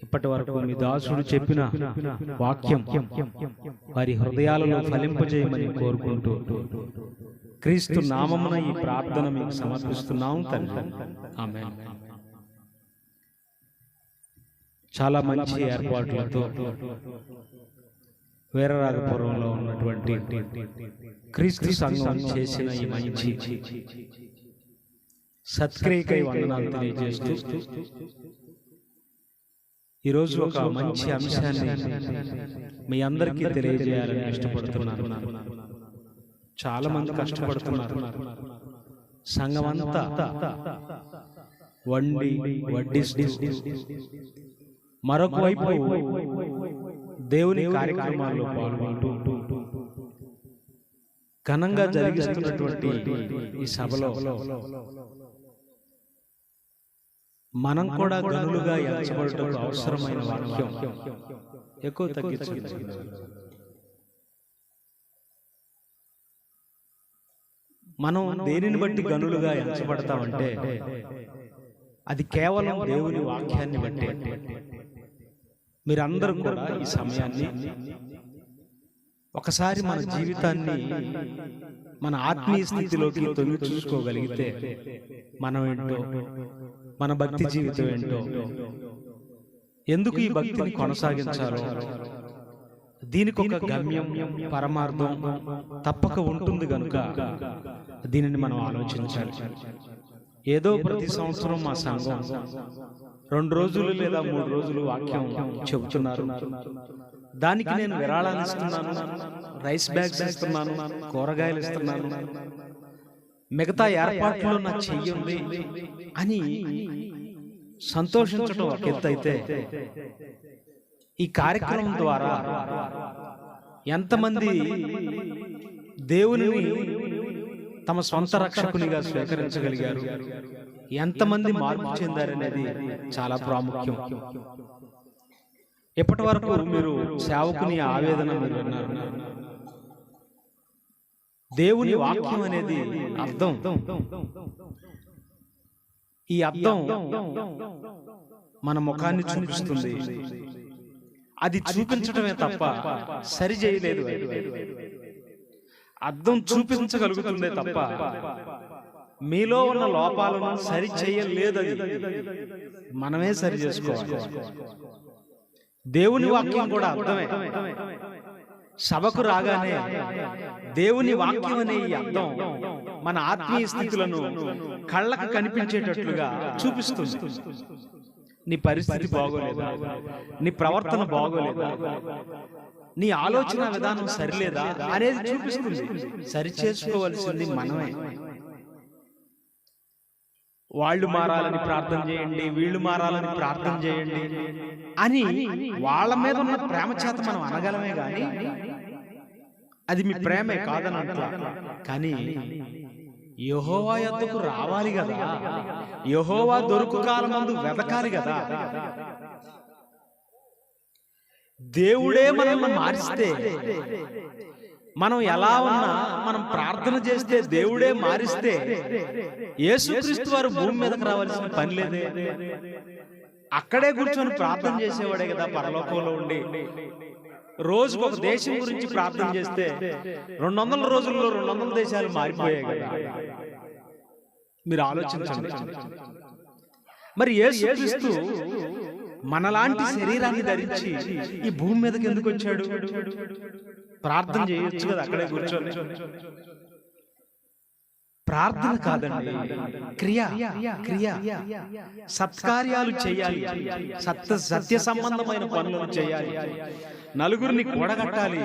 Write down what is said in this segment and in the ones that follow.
ఇప్పటి వరకు మీ దాసుడు చెప్పిన వాక్యం వారి హృదయాలలో ఫలింపజేయమని కోరుకుంటూ క్రీస్తు నామమున ఈ ప్రార్థన మీకు సమర్పిస్తున్నాం తండ్రి. ఆమేన్. చాలా మంచి ఏర్పాట్లతో వీరరాఘపురంలో ఉన్నటువంటి క్రీస్తు సంఘం చేసిన ఈ మంచి సత్క్రియకై వందనాలు తెలియజేస్తూ ఈరోజు ఒక మంచి అంశాన్ని మీ అందరికీ తెలియజేయాలని ఇష్టపడుతున్నాను. చాలా మంది కష్టపడుతున్నారు. సంఘమంతా వడ్డిస్తూ మరొక వైపు దేవుని కార్యక్రమాల్లో పాల్గొంటూ ఘనంగా జరిగిస్తున్నటువంటి ఈ సభలో మనం కూడా గనులుగా ఎంచబడటకు అవసరమైన వాక్యం ఎక్కువ తగ్గించండి. మనం దేనిని బట్టి గనులుగా ఎంచబడతామంటే అది కేవలం దేవుని వాక్యాన్ని బట్టే. మీరందరూ కూడా ఈ సమయాన్ని ఒకసారి మన జీవితాన్ని మన ఆత్మీయ స్థితిలోకి తొలిగి చూసుకోగలిగితే మనం ఏంటో, మన భక్తి జీవితం ఏంటో, ఎందుకు ఈ భక్తిని కొనసాగించాలో, దీనికి ఒక గమ్యం పరమార్థం తప్పక ఉంటుంది కనుక దీనిని మనం ఆలోచించాలి. ఏదో ప్రతి సంవత్సరం మా సంఘం 2 రోజులు లేదా 3 రోజులు వాక్యం చెబుతున్నారు, దానికి నేను విరాళాలు ఇస్తున్నాను, రైస్ బ్యాగ్స్ ఇస్తున్నాను, కూరగాయలు ఇస్తున్నాను, మిగతా ఏర్పాట్లు నాకు చెయ్యండి అని సంతోషించడం ఒక ఎత్తు అయితే, ఈ కార్యక్రమం ద్వారా ఎంతమంది దేవుని తమ సొంత రక్షకునిగా స్వీకరించగలిగారు, ఎంతమంది మార్పు చెందారనేది చాలా ప్రాముఖ్యం. ఎప్పటి వరకు మీరు సేవకుని ఆవేదన మీరు విన్నారు. దేవుని వాక్యం అనేది అర్థం. ఈ అర్థం మన ముఖాన్ని చూపిస్తుంది. అది చూపించడమే తప్ప సరి చేయలేదు. అర్థం చూపించగలుగుతుందే తప్ప మీలో ఉన్న లోపాలను సరి చేయలేదు. అది మనమే సరి చేసుకోవాలి. దేవుని వాక్యం కూడా అర్థమే. సభకు రాగానే దేవుని వాక్యం అనే ఈ అర్థం మన ఆత్మీయ స్థితులను కళ్ళకు కనిపించేటట్లుగా చూపిస్తుంది. నీ పరిస్థితి బాగోలేదా, నీ ప్రవర్తన బాగోలేదా, నీ ఆలోచన విధానం సరిలేదా అనేది చూపిస్తుంది. సరి చేసుకోవలసింది మనమే. వాళ్ళు మారాలని ప్రార్థన చేయండి, వీళ్ళు మారాలని ప్రార్థన చేయండి అని వాళ్ళ మీద ఉన్న ప్రేమ చేత మనం అనగలమే గాని అది మీ ప్రేమే కాదని అంటా. కానీ యెహోవా యొద్దకు రావాలి కదా, యెహోవా దొరుకు కాలమందు వెతకాలి కదా. దేవుడే మనల్ని మారిస్తే, మనం ఎలా ఉన్నా మనం ప్రార్థన చేస్తే దేవుడే మారిస్తే యేసుక్రీస్తు వారు భూమి మీదకి రావాల్సిన పని లేదే. అక్కడే కూర్చొని ప్రార్థన చేసేవాడే కదా పరలోకంలో ఉండి. రోజుకు ఒక దేశం గురించి ప్రార్థన చేస్తే 200 రోజుల్లో 200 దేశాలు మారిపోయాయి కదా. మీరు ఆలోచించండి. మరి యేసుక్రీస్తు మనలాంటి శరీరాన్ని ధరించి ఈ భూమి మీదకి ఎందుకు వచ్చాడు? ప్రార్థన చేయొచ్చు కదా అక్కడే కూర్చొని. ప్రార్థన కాదండి, క్రియ. సత్కార్యాలు చేయాలి, సత్య సంబంధమైన పనులను చేయాలి, నలుగురిని కూడగట్టాలి,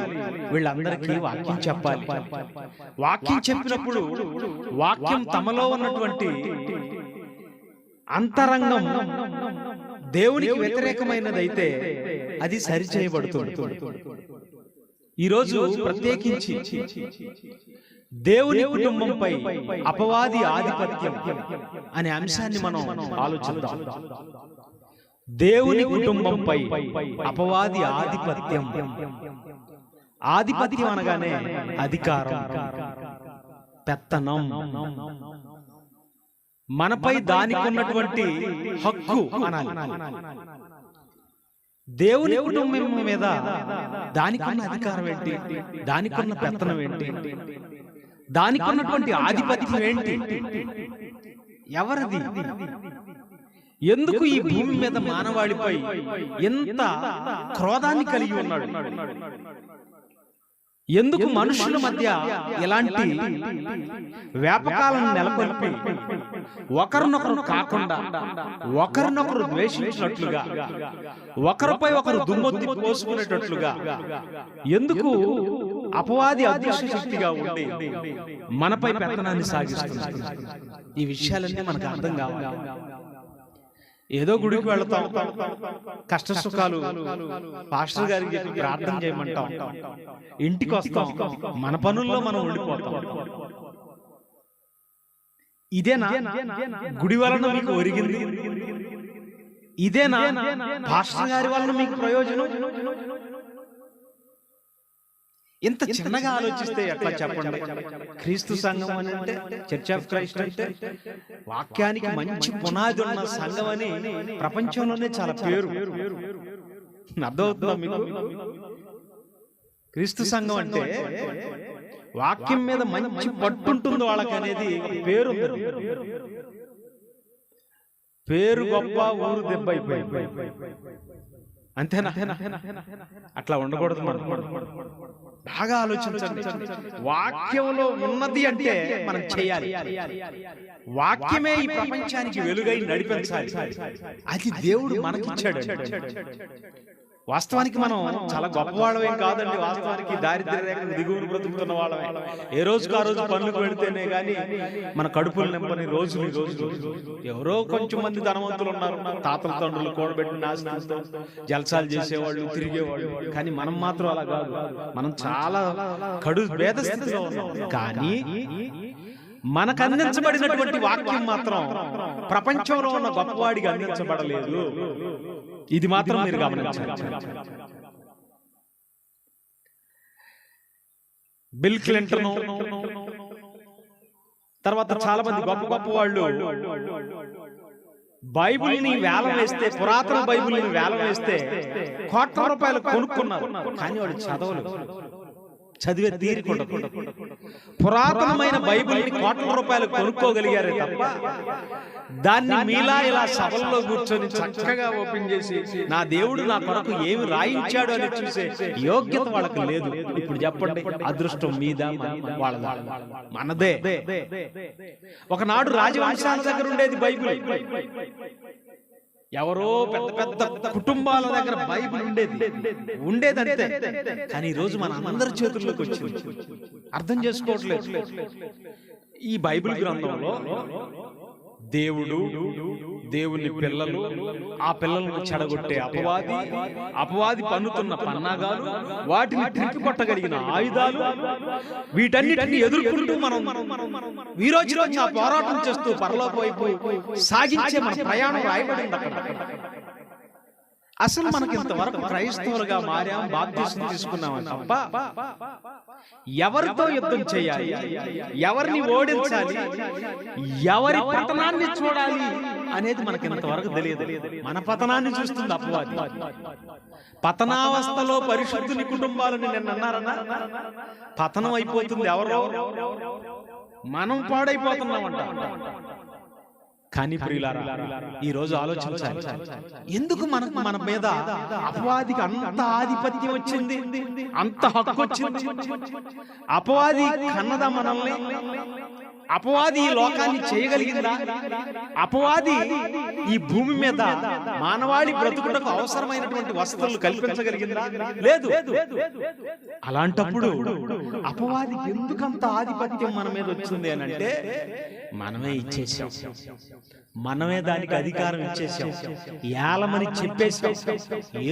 వీళ్ళందరికీ వాక్యం చెప్పాలి. వాక్యం చెప్పినప్పుడు వాక్యం తమలో ఉన్నటువంటి అంతరంగం దేవునికి వ్యతిరేకమైనదైతే అది సరి చేయబడుతుంది. ఈరోజు ప్రత్యేకించి దేవుని కుటుంబంపై అపవాది ఆధిపత్యం అనే అంశాన్ని మనం ఆలోచిద్దాం. దేవుని కుటుంబంపై అపవాది ఆధిపత్యం. ఆధిపత్యం అనగానే అధికారం, పెత్తనం, మనపై దానికి ఉన్నటువంటి హక్కు అనాలి. దేవుని కుటుంబం మీద దానికున్న అధికారం ఏంటి, దానికున్న పెత్తనం ఏంటి, దానికున్నటువంటి ఆధిపత్యం ఏంటి, ఎవరిది? ఎందుకు ఈ భూమి మీద మానవాళిపై ఎంత క్రోధాన్ని కలిగి ఉన్నాడు? ఎందుకు మనుషుల మధ్య ఎలాంటి వ్యాపకాలను నెలకొల్పి ఒకరినొకరు కాకుండా ఒకరినొకరు ద్వేషించినట్లుగా, ఒకరిపై ఒకరు దుమ్మెత్తి పోసుకునేటట్లుగా ఎందుకు అపవాది అదృశ్య శక్తిగా ఉండి మనపై పెత్తనాన్ని సాగిస్తుంది? ఈ విషయాలన్నీ మనకు అర్థం కావాలి. ఏదో గుడికి వెళతాం, కష్ట సుఖాలు పాస్టర్ గారికి చెప్పి ప్రార్థన చేయమంటాం, ఇంటికి వస్తాం, మన పనుల్లో మనం ఉండిపోతాం. ఇదేనా గుడి వలన మీకు ఒరిగింది? ఇదేనా పాస్టర్ గారి వలన మీకు ప్రయోజనం? ఇంత చిన్నగా ఆలోచిస్తే ఎట్లా చెప్పండి? క్రీస్తు సంఘం అని అంటే, చర్చ్ ఆఫ్ క్రైస్ట్ అంటే వాక్యానికి మంచి పునాది ఉన్న సంఘం అని ప్రపంచంలోనే చాలా పేరు. అర్థమవుతుందా మీకు? క్రీస్తు సంఘం అంటే వాక్యం మీద మంచి పట్టుంటుంది వాళ్ళకి అనేది పేరు. పేరు గొప్ప, ఊరు దెబ్బ అయిపోయింది. అంతేనా? అట్లా ఉండకూడదు. బాగా ఆలోచించండి. వాక్యంలో ఉన్నది అంటే మనం చేయాలి. వాక్యమే ఈ ప్రపంచానికి వెలుగై నడిపించాలి. అది దేవుడు మనకిచ్చాడు. వాస్తవానికి మనం చాలా గొప్పవాళ్ళమేం కాదండి. వాస్తవానికి దారిద్ర్య రేఖ దిగువను బ్రతుకుతున్న వాళ్ళమే. ఏ రోజుకు ఆ రోజు పనులకు వెళితేనే గానీ మన కడుపులు నింపని రోజులు ఎవరో కొంచెం మంది ధనవంతులు ఉన్నారు. తాతల తండ్రులు కూడబెట్టిన ఆస్తితో జల్సాలు చేసేవాళ్ళు, తిరిగేవాళ్ళు. కానీ మనం మాత్రం అలా కాదు. మనం చాలా కడు భేద స్థితిలో ఉన్నాం. కానీ మనకు అందించబడినటువంటి వాక్యం మాత్రం ప్రపంచంలో ఉన్న గొప్పవాడికి అందించబడలేదు. ఇది మాత్రం మీరు గమనించాలి. బిల్ క్లింటన్ తర్వాత చాలా మంది గొప్ప గొప్ప వాళ్ళు బైబిల్ని వేలం వేస్తే, పురాతన బైబిల్ని వేలం వేస్తే కోట్ల రూపాయలు కొనుక్కున్నారు. కానీ వాడు చదివే తీరుకుండా పురాతనమైన బైబిల్ని కోట్ల రూపాయలు కొనుక్కోగలిగారే తప్ప దాన్ని మీలా ఇలా సభల్లో కూర్చొని చక్కగా ఓపెన్ చేసి నా దేవుడు నా కొరకు ఏమి రాయించాడు అని చూసే యోగ్యత వాళ్ళకి లేదు. ఇప్పుడు చెప్పండి, అదృష్టం మీద వాళ్ళ మనదే. ఒకనాడు రాజవంశాల దగ్గర ఉండేది బైబిల్. ఎవరో పెద్ద పెద్ద కుటుంబాల దగ్గర బైబిల్ ఉండేదంతే. కానీ ఈ రోజు మన అందరి చేతుల్లోకి వచ్చింది. అర్థం చేసుకోవట్లేదు. ఈ బైబిల్ గ్రంథంలో దేవుడు, దేవుని పిల్లలు, ఆ పిల్లలను చెడగొట్టే అపవాది పన్నుతున్న పన్నాగాలు, వాటిని తిరిగి కొట్టగలిగిన ఆయుధాలు, వీటన్నిటిని ఎదుర్కొంటూ మనం వీరోచితంగా ఆ పోరాటం చేస్తూ పరలోక వైపు సాగించే మన ప్రయాణం రాయబడింది అక్కడ. అసలు మనకి ఇంతవరకు క్రైస్తవులుగా మారాం, బాప్తిస్మం తీసుకున్నామని తప్ప ఎవరితో యుద్ధం చేయాలి, ఎవరిని ఓడించాలి, ఎవరి పతనాన్ని చూడాలి అనేది మనకి ఇంతవరకు తెలియదు. మన పతనాన్ని చూస్తుంది అపవాది. పతనావస్థలో పరిశుద్ధుని కుటుంబాలని నిన్న అన్నారన్నా, పతనం అయిపోతుంది ఎవరో, మనం పాడైపోతున్నామంట. కానీ ప్రియులారా, ఈ రోజు ఆలోచించాలి, ఎందుకు మన మీద అపవాదికి అంత ఆధిపత్యం వచ్చింది, అంత హక్కు వచ్చింది? అపవాది కన్నదా మనల్ని? అపవాది ఈ లోకాన్ని చేయగలిగిందా? అపవాది ఈ భూమి మీద మానవాళి బ్రతుకుటకు అవసరమైనటువంటి వసతులు కల్పించగలిగిందా? లేదు. అలాంటప్పుడు అపవాది ఎందుకంత ఆధిపత్యం మన మీద వచ్చింది అని అంటే, మనమే ఇచ్చేసాం, మనమే దానికి అధికారం ఇచ్చేసాం, ఏలమని చెప్పేసాం.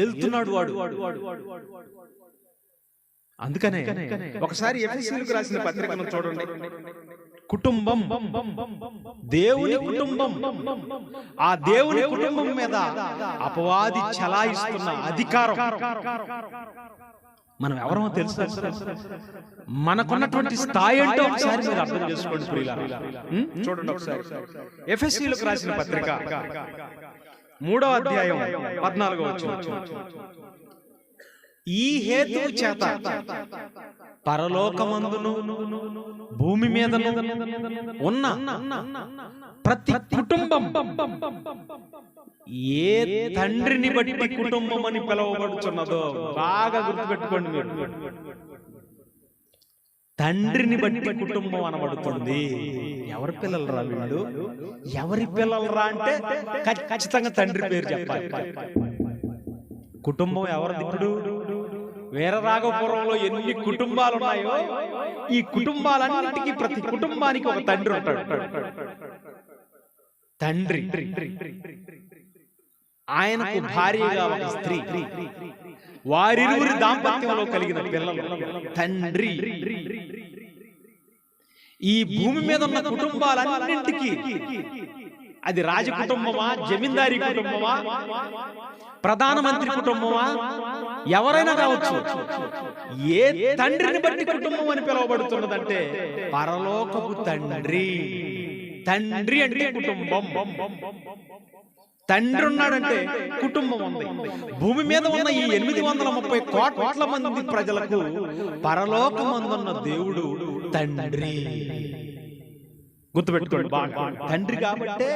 ఏళ్తున్నాడు వాడు. అందుకనే ఒకసారి ఎఫెసీయులకు రాసిన పత్రికను చూడండి. కుటుంబం, దేవుని కుటుంబం, ఆ దేవుని కుటుంబం మీద అపవాది చలాయిస్తున్న అధికారం మనం ఎవరో తెలుసు. మనకున్నటువంటి స్థాయి ఏంటో ఒకసారి మీరు అర్థం చేసుకోండి ప్రియులారా. చూడండి ఒకసారి ఎఫెసీయులకు రాసిన పత్రిక 3వ అధ్యాయం 14వ వచనం. ఈ హేతువు చేత పరలోకమందును భూమి మీదను ఉన్న ప్రతి కుటుంబం ఏ తండ్రిని బట్టి కుటుంబం అని పిలువబడుచున్నదో బాగా గుర్తుపెట్టుకోండి మీరు. తండ్రిని బట్టి కుటుంబం అనబడుతుంది. ఎవరి పిల్లలరా వీళ్ళు? ఎవరి పిల్లలరా అంటే ఖచ్చితంగా తండ్రి పేరు చెప్పాలి. కుటుంబం ఎవరిది? ఇప్పుడు వీరరాఘవపురంలో ఎన్ని కుటుంబాలు ఉన్నాయో ఈ కుటుంబాలన్నిటికీ ప్రతి కుటుంబానికి ఒక తండ్రి ఉంటాడు. తండ్రి, ఆయనకు భార్యగా ఒక స్త్రీ, వారిరువురి దాంపత్యంలో కలిగిన పిల్లలు, తండ్రి. ఈ భూమి మీద ఉన్న కుటుంబాలన్నింటికి అది రాజ కుటుంబమా, జమీందారీ కుటుంబమా, ప్రధానమంత్రి కుటుంబమా, ఎవరైనా కావచ్చు, ఏ తండ్రిని బట్టి కుటుంబం అని పిలువబడుతున్నదంటే పరలోకపు తండ్రి. తండ్రి అంటే కుటుంబం. తండ్రి ఉన్నాడంటే కుటుంబం ఉంది. భూమి మీద ఉన్న ఈ 830 కోట్ల మంది ప్రజలకు పరలోకమందున్న దేవుడు తండ్రి. గుర్తుపెట్టుకోండి బాగా. తండ్రి కాబట్టే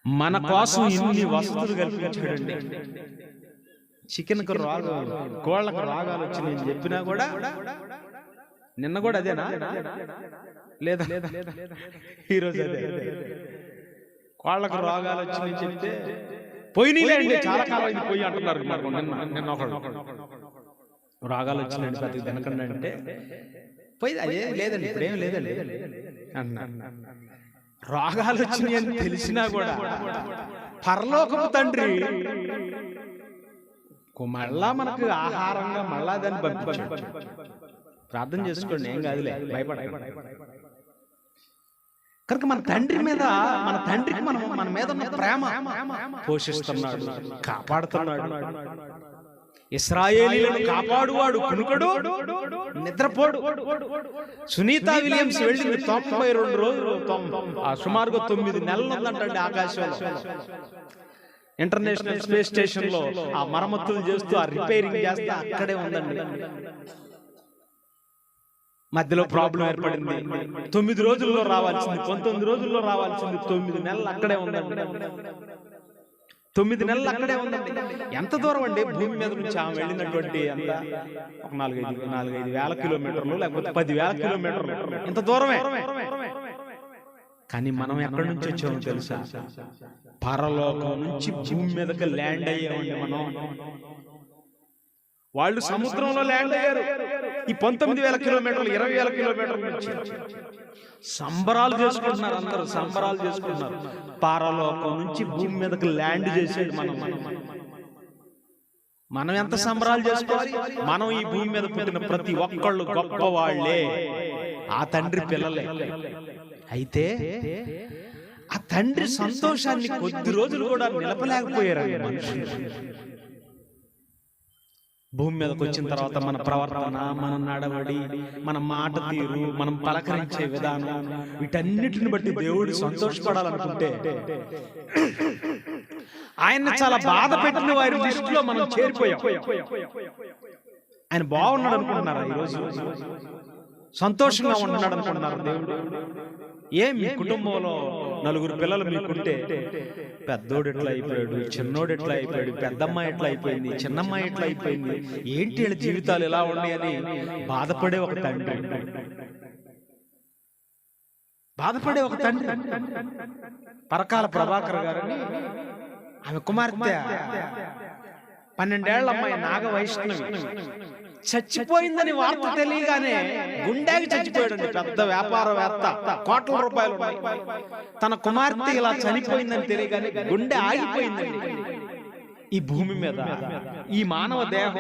మన కోసం ఇన్ని వసతులు కల్పించాడండి. చికెన్కు రోగాలు, కోళ్లకు రోగాలు వచ్చి నేను చెప్పినా కూడా, నిన్న కూడా అదేనా లేదా ఈరోజు అదే, కోళ్లకు రోగాలు వచ్చి నేను చెప్తే పోయినాయిలేండి, చాలా కాలం ఇది పోయి అంటున్నారు. నిన్న ఒకడు రోగాలు వచ్చినాయండి ప్రతి తినకండి అంటే పోయి అదే లేదండి, ఇప్పుడేం లేదండి అన్నా. రోగాలు వచ్చినాయని తెలిసినా కూడా పరలోకపు తండ్రి మళ్ళా మనకు ఆహారంగా మళ్ళా దాన్ని పంపించాడు. ప్రార్థన చేసుకోండి, ఏం కాదులే, భయపడండి. కనుక మన తండ్రి మీద, మన తండ్రికి మన మీద ఉన్న ప్రేమ పోషిస్తున్నాడు, కాపాడుతున్నాడు. ఇశ్రాయేలీయులను కాపాడువాడు, కునుకడు, నిద్రపోడు. సునీతా విలియమ్స్ వెళ్ళింది 92 రోజులు, సుమారుగా 9 నెలలు ఉందంటండి ఆకాశంలో. ఇంటర్నేషనల్ స్పేస్ స్టేషన్ లో ఆ మరమ్మతులు చేస్తూ, ఆ రిపేరింగ్ చేస్తూ అక్కడే ఉందండి. మధ్యలో ప్రాబ్లం ఏర్పడింది. 9 రోజుల్లో రావాల్సింది 19 రోజుల్లో రావాల్సింది 9 నెలలు అక్కడే ఉందండి. 9 నెలలు అక్కడే ఉందండి. ఎంత దూరం అండి భూమి మీద నుంచి ఆమె వెళ్ళినటువంటి? అంత ఒక 4-5 వేల కిలోమీటర్లు, లేకపోతే 10,000 కిలోమీటర్లు, ఇంత దూరమే. కానీ మనం ఎక్కడి నుంచి వచ్చామో తెలుసా? పరలోకం నుంచి భూమి మీదకి ల్యాండ్ అయ్యామండి మనం. వాళ్ళు సముద్రంలో ల్యాండ్ అయ్యారు. ఈ 19,000 కిలోమీటర్లు, 20,000 కిలోమీటర్ల నుంచి సంబరాలు చేసుకుంటున్నారు, అందరూ సంబరాలు చేసుకుంటున్నారు. పరలోకం నుంచి భూమి మీదకి ల్యాండ్ చేసేది మనం ఎంత సంబరాలు చేసుకోవాలి? మనం ఈ భూమి మీద పుట్టిన ప్రతి ఒక్కళ్ళు గొప్ప వాళ్లే, ఆ తండ్రి పిల్లలే. అయితే ఆ తండ్రి సంతోషాన్ని కొద్ది రోజులు కూడా నిలపలేకపోయారు మనుషులు. భూమి మీదకి వచ్చిన తర్వాత మన ప్రవర్తన, మన నడవడి, మన మాట తీరు, మనం పలకరించే విధానం, వీటన్నిటిని బట్టి దేవుడు సంతోషపడాలనుకుంటే ఆయన్ని చాలా బాధ పెట్టిన వారి దృష్టిలో మనం చేరిపోయాం. ఆయన బాగున్నాడు అనుకుంటున్నారా? ఈరోజు సంతోషంగా ఉంటున్నాడు అనుకుంటున్నారు దేవుడు? మీ కుటుంబంలో 4 పిల్లలు మీకుంటే పెద్దోడు ఎట్లా అయిపోయాడు, చిన్నోడు ఎట్లా అయిపోయాడు, పెద్దమ్మాయి ఎట్లా అయిపోయింది, చిన్నమ్మాయి ఎట్లా అయిపోయింది, ఏంటి వీళ్ళ జీవితాలు ఎలా ఉన్నాయని బాధపడే ఒక తండ్రి, బాధపడే ఒక తండ్రి. పరకాల ప్రభాకర్ గారని ఆమె కుమార్తె 12 ఏళ్ల అమ్మాయి నాగ వైష్ణవి చచ్చిపోయిందని వార్త తెలియగానే గుండెకి చచ్చిపోయాడండి. పెద్ద వ్యాపారవేత్త, కోట్ల రూపాయలు ఉన్నాయి. తన కుమార్తె ఇలా చనిపోయిందని తెలియగానే గుండె ఆగిపోయిందండి. ఈ భూమి మీద ఈ మానవ దేహం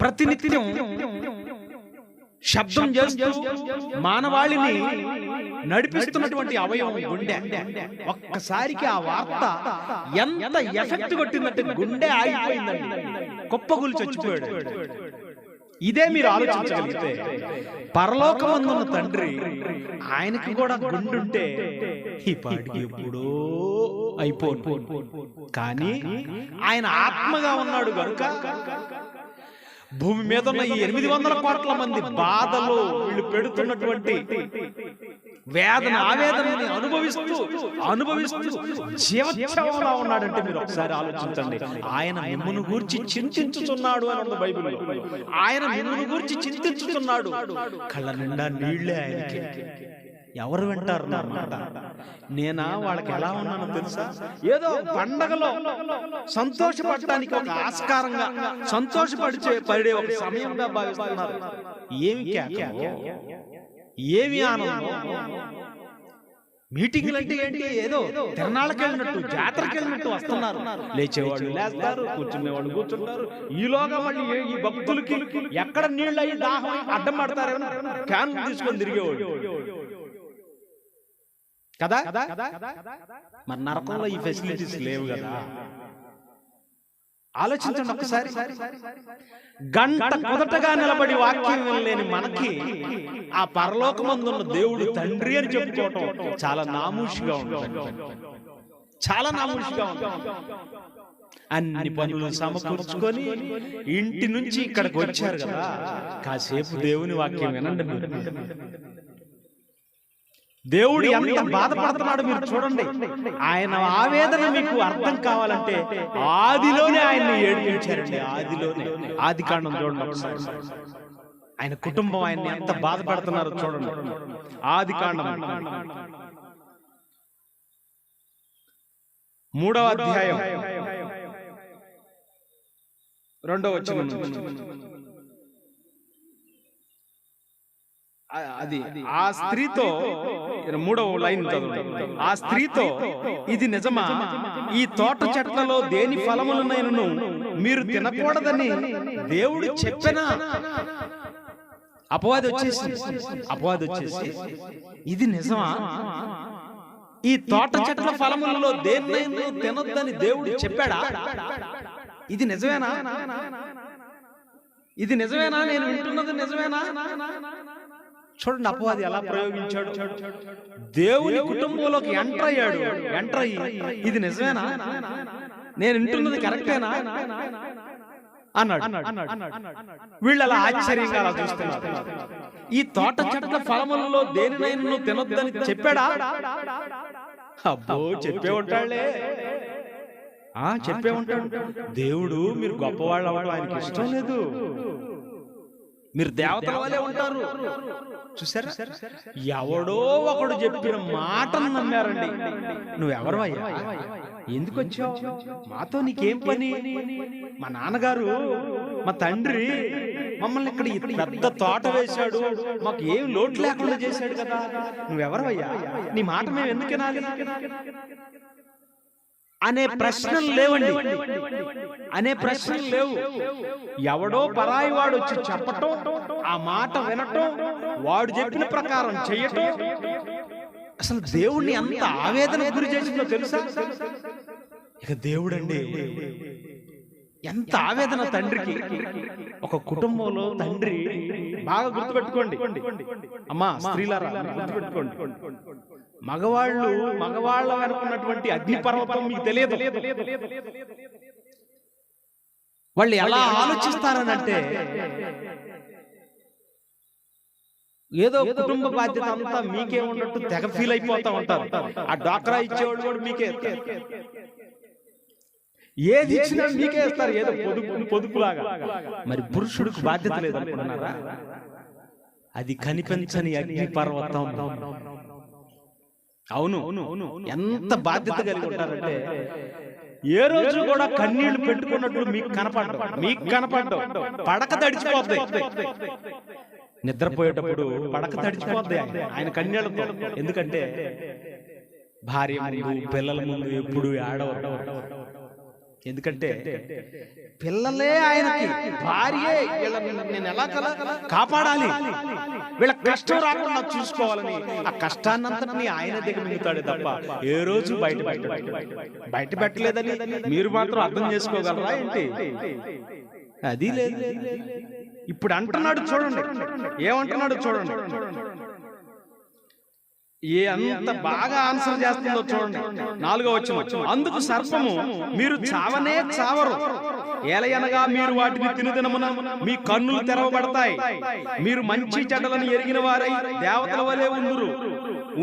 ప్రతినిత్యం శబ్దం చేస్తూ మానవాళిని నడిపిస్తున్నటువంటి అవయవం గుండె. ఒక్కసారికి ఆ వార్త ఎంత ఎఫెక్ట్ కొట్టిందంటే గుండె ఆగిపోయిందండి, కుప్పగూలి చచ్చిపోయాడు. ఇదే మీరు ఆలోచించగలిగితే పరలోకమందున్న తండ్రి ఆయనకి కూడా గుండుంటే ఈ పాటికి ఎప్పుడో అయిపోను. కానీ ఆయన ఆత్మగా ఉన్నాడు గనుక భూమి మీద ఉన్న ఈ 800 కోట్ల మంది బాధలు వీళ్ళు పెడుతున్నటువంటి వేదన ఆవేదనని అనుభవిస్తూ జీవోత్సవంలో ఉన్నాడంటే మీరు ఒకసారి ఆలోచించండి. ఆయన మిమ్మును గూర్చి చింతించుచున్నాడు అని ఉంది బైబిల్లో. ఆయన మిమ్మును గూర్చి చింతించుచున్నాడు. కళ్ళ నిండా నీళ్లే ఆయనకి. ఎవరు వింటారు నా మాట? నేనా వాళ్ళకి ఎలా ఉన్నానో తెలుసా? ఏదో పండగలో సంతోషపడటానికి ఒక ఆస్కారంగా పడే ఒక సమయంగా భావిస్తున్నారు. ఏమి కేకమో, ఏమి ఆనందం! మీటింగ్లు అంటే ఏంటి? ఏదో తిరణాలకు వెళ్ళినట్టు, జాతరకి వెళ్ళినట్టు వస్తున్నారు. లేచేవాళ్ళు లేస్తారు, కూర్చునేవాళ్ళు కూర్చుంటారు. ఈలోగా మళ్ళీ ఈ భక్తులకి ఎక్కడ నీళ్ళు అయ్యి దాహం అడ్డం పడతారేమో క్యాన్ తీసుకొని తిరిగేవాళ్ళు కదా. మరి నరకంలో ఈ ఫెసిలిటీస్ లేవు కదా. ఆలోచించండి ఒకసారి. గంట మొదటగా నిలబడి వాక్యం వినలేని మనకి ఆ పరలోకమందున్న దేవుడు తండ్రి అని చెప్పుకోవటం చాలా నామూషిగా ఉంటుంది. చాలా నామూషిగా ఉంటుంది. అన్ని పనులు సమకూర్చుకొని ఇంటి నుంచి ఇక్కడికి వచ్చారు కదా, కాసేపు దేవుని వాక్యం వినండి. దేవుడు ఎంత బాధపడుతున్నాడు మీరు చూడండి. ఆయన ఆవేదన మీకు అర్థం కావాలంటే ఆదిలోనే ఆయన్ని ఏడిపించారండి. ఆది కాండం చూడండి ఒకసారి. ఆయన కుటుంబం ఆయన్ని ఎంత బాధపడుతున్నారో చూడండి. ఆది కాండం 3వ అధ్యాయం 2వ వచనం. అది ఆ స్త్రీతో 3వ లైన్ చదవండి. ఆ స్త్రీతో, ఇది నిజమా? ఈ తోట చెట్లలో దేని ఫలములనైనను మీరు తినకూడదని దేవుడు చెప్పెనా? అపవాది వచ్చేసి ఇది నిజమా? ఈ తోట చెట్ల ఫలములలో దేన్నైనా తినొద్దని దేవుడు చెప్పాడా? ఇది నిజమేనా? నేను వింటున్నది నిజమేనా? చూడండి అపవాది ఎలా ప్రయోగించాడు. దేవుని కుటుంబంలోకి ఎంటర్ అయ్యి ఇది నిజమేనా, నేను వింటున్నది కరెక్టేనా అన్నాడు. వీళ్ళు అలా ఆశ్చర్యంగా అలా చూస్తున్నారు. ఈ తోట చెట్ల ఫలములలో దేనినైనా తినొద్దని చెప్పాడా? అబ్బో, చెప్పే ఉంటాడులే. చెప్పే ఉంటాడు. దేవుడు మీరు గొప్పవాళ్ళు అవ్వడం ఆయనకి ఇష్టం లేదు. మీరు దేవతల వలె ఉంటారు. చూసారా, ఎవడో ఒకడు చెప్పిన మాటను నమ్మారండి. నువ్వెవరవయ్యా, ఎందుకు వచ్చావు, మాతో నీకేం పని? మా నాన్నగారు, మా తండ్రి మమ్మల్ని ఇక్కడ పెద్ద తోట వేశాడు, మాకు ఏం లోటు లేకుండా చేశాడు కదా, నువ్వెవరవయ్యా, నీ మాట మేము ఎందుకు వినాలి అనే ప్రశ్నలు లేవండి. లేవు. ఎవడో పరాయి వాడు వచ్చి చెప్పటం, ఆ మాట వినటం, వాడు చెప్పిన ప్రకారం చెయ్యటం అసలు దేవుణ్ణి ఎంత ఆవేదన గురి చేసిందో తెలుసా? ఇక దేవుడండి ఎంత ఆవేదన తండ్రికి. ఒక కుటుంబంలో తండ్రి, బాగా గుర్తుపెట్టుకోండి అమ్మా స్త్రీలారా, గుర్తుపెట్టుకోండి, మగవాళ్ళ వెనుకున్నటువంటి అగ్నిపర్వతం మీకు తెలియదు. వాళ్ళు ఎలా ఆలోచిస్తారనంటే, ఏదో కుటుంబ బాధ్యత అంతా మీకే ఉన్నట్టు తెగ ఫీల్ అయిపోతా ఉంటారు. ఆ డాక్రా ఇచ్చేవాడు కూడా మీకే, ఏది ఇచ్చినా మీకే ఇస్తారు, ఏదో పొదుపులాగా. మరి పురుషుడికి బాధ్యత లేదనుకుంటున్నారా? అది కనిపించని అగ్ని పర్వతం. అవును, ఎంత బాధ్యత కలిగి ఉంటారంటే, ఏ రోజు కూడా కన్నీళ్లు పెట్టుకున్నట్లు మీకు కనపడ్డం పడక తడిచిపోద్ది. నిద్రపోయేటప్పుడు పడక తడిచిపోద్ది ఆయన కన్నీళ్లతో. ఎందుకంటే భార్య ముందు, పిల్లల ముందు ఎప్పుడు ఏడవడం. ఎందుకంటే పిల్లలే ఆయనకి, భార్యే నేను ఎలా కాపాడాలి, వీళ్ళ కష్టం రాకుండా చూసుకోవాలని ఆ కష్టాన్నంతని ఆయన దగ్గర మిగుతాడే తప్ప ఏ రోజు బయట పెట్టలేదని మీరు మాత్రం అర్థం చేసుకోగలరా ఏంటి? అది లేదు. ఇప్పుడు అంటున్నాడు చూడండి, ఏమంటున్నాడు చూడండి, అంత బాగా ఆన్సర్ చేస్తుందో చూడండి. 4వ వచనం, అందుకు సర్పము, మీరు చావనే చావరు, ఏలయనగా మీరు వాటిని తినుదినమున మీ కన్నులు తెరవబడతాయి, మీరు మంచి చెడ్డలను ఎరిగిన వారై దేవతల వలె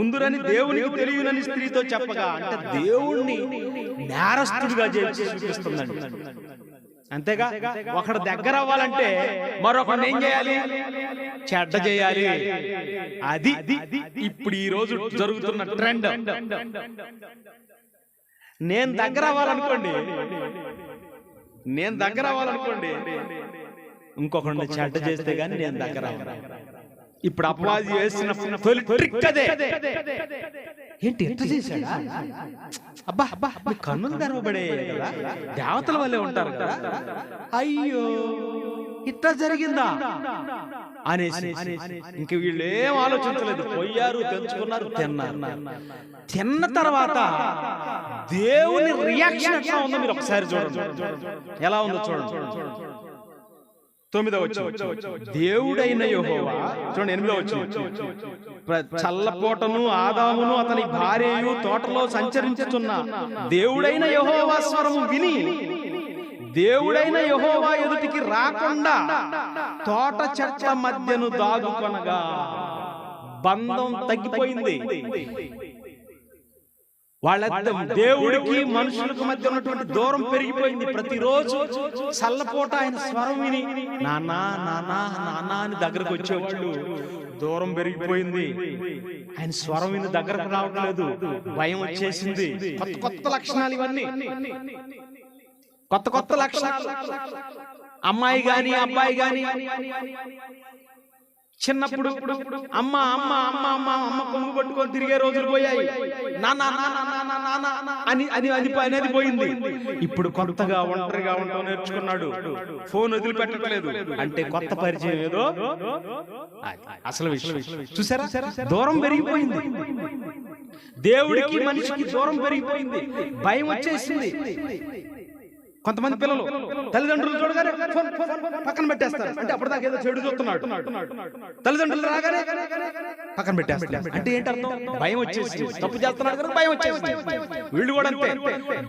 ఉందురని దేవునికి తెలియనని స్త్రీతో చెప్పగా, అంటే దేవుణ్ణి నేరస్తుడిగా చేసి చూపిస్తుందండి. అంతేగా, ఒకడు దగ్గర అవ్వాలంటే మరొకడు ఏం చేయాలి? చెడ్డ చేయాలి. అది ఇప్పుడు ఈ రోజు జరుగుతున్న ట్రెండ్. నేను దగ్గర అవ్వాలనుకోండి, ఇంకొకడిని చెడ్డ చేస్తే గాని నేను దగ్గర అవ్వాలి. ఇప్పుడు అపవాది వేసిన తొలి ట్రిక్ అదే. ఏంటి ఎంత చేశాడా? అబ్బా అబ్బా, మీ కన్నులు తెరవబడే కదా, దేవతల వల్లే ఉంటారు కదా, అయ్యో ఇట్లా జరిగిందా అనేసి ఇంక వీళ్ళు ఏం ఆలోచించలేదు, పోయారు, తెంచుకున్నారు, తిన్న తర్వాత దేవుని రియాక్షన్ ఎట్లా ఉందో మీరు ఒకసారి చూడండి. ఎలా ఉందో చూడండి. 9వ వచనం, దేవుడైన యెహోవా, చూడండి 8వ వచనం, చల్లపోటను ఆదామును అతని భార్యయు తోటలో సంచరించుచున్న దేవుడైన యెహోవా స్వరము విని దేవుడైన యెహోవా ఎదుటికి రాకుండా తోట చెట్ల మధ్యను దాగుకొనగా, బంధం తగ్గిపోయింది. వాళ్ళ దేవుడికి మనుషులకు మధ్య ఉన్నటువంటి దూరం పెరిగిపోయింది. ప్రతిరోజు చల్లపోట ఆయన స్వరం విని నానా నానా నానా అని దగ్గరకు వచ్చేవాళ్ళు, దూరం పెరిగిపోయింది. ఆయన స్వరం విని దగ్గరకు రావట్లేదు, భయం వచ్చేసింది. కొత్త లక్షణాలు ఇవన్నీ, కొత్త లక్షణాలు. అమ్మాయి గాని అబ్బాయి గాని చిన్నప్పుడు అమ్మ అమ్మ అమ్మ అమ్మ అమ్మ కొమ్ము పట్టుకొని తిరిగే రోజులు పోయాయి. నానా అనేది పోయింది. ఇప్పుడు కొత్తగా ఒంటరిగా ఉంటాం నేర్చుకున్నాడు, ఫోన్ వదిలిపెట్టట్లేదు. అంటే కొత్త పరిచయం ఏదో అసలు విషయం. చూసారా, దూరం పెరిగిపోయింది. దేవుడికి మనిషికి దూరం పెరిగిపోయింది, భయం వచ్చేసింది. కొంతమంది పిల్లలు తల్లిదండ్రులు చూడగానే పక్కన పెట్టేస్తారు. అంటే అప్పటిదాకా ఏదో చెడు చూస్తున్నాడు, తల్లిదండ్రులు రాగానే పక్కన పెట్టేస్తారు. అంటే ఏంటి అర్థం? భయం వచ్చేసి, తప్పు చేస్తున్నాడు కదా, భయం వచ్చేసి. వీళ్ళు కూడా అంతే,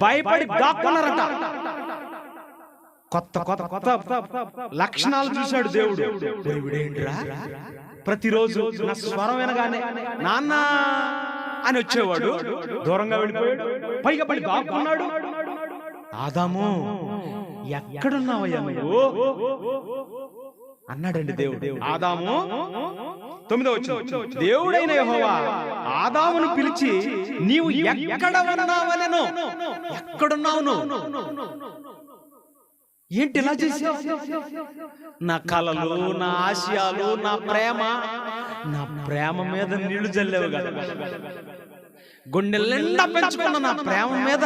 భయపడి దాక్కున్నారట. కొత్త లక్షణాలు చూశాడు దేవుడు. వీడేంటిరా, ప్రతిరోజు నా స్వరం వినగానే నాన్న అని వచ్చేవాడు, దూరంగా వెళ్ళిపోయాడు, పైగా పడి దాక్కున్నాడు. ఆదాము ఎక్కడున్నావయ్యా నువ్వు అన్నాడండి దేవుడు. ఆదాము 9వ వచనం, దేవుడైన యెహోవా ఆదామును పిలిచి, నీవు ఎక్కడ ఉన్నావనెను. ఎక్కడున్నావు? ఏంటి ఇలా చేసావు? నా కలలు, నా ఆశయాలు, నా ప్రేమ మీద నీళ్లు జల్లేవు కదా, గుండెల్నిండా పెంచుకున్న నా ప్రేమ మీద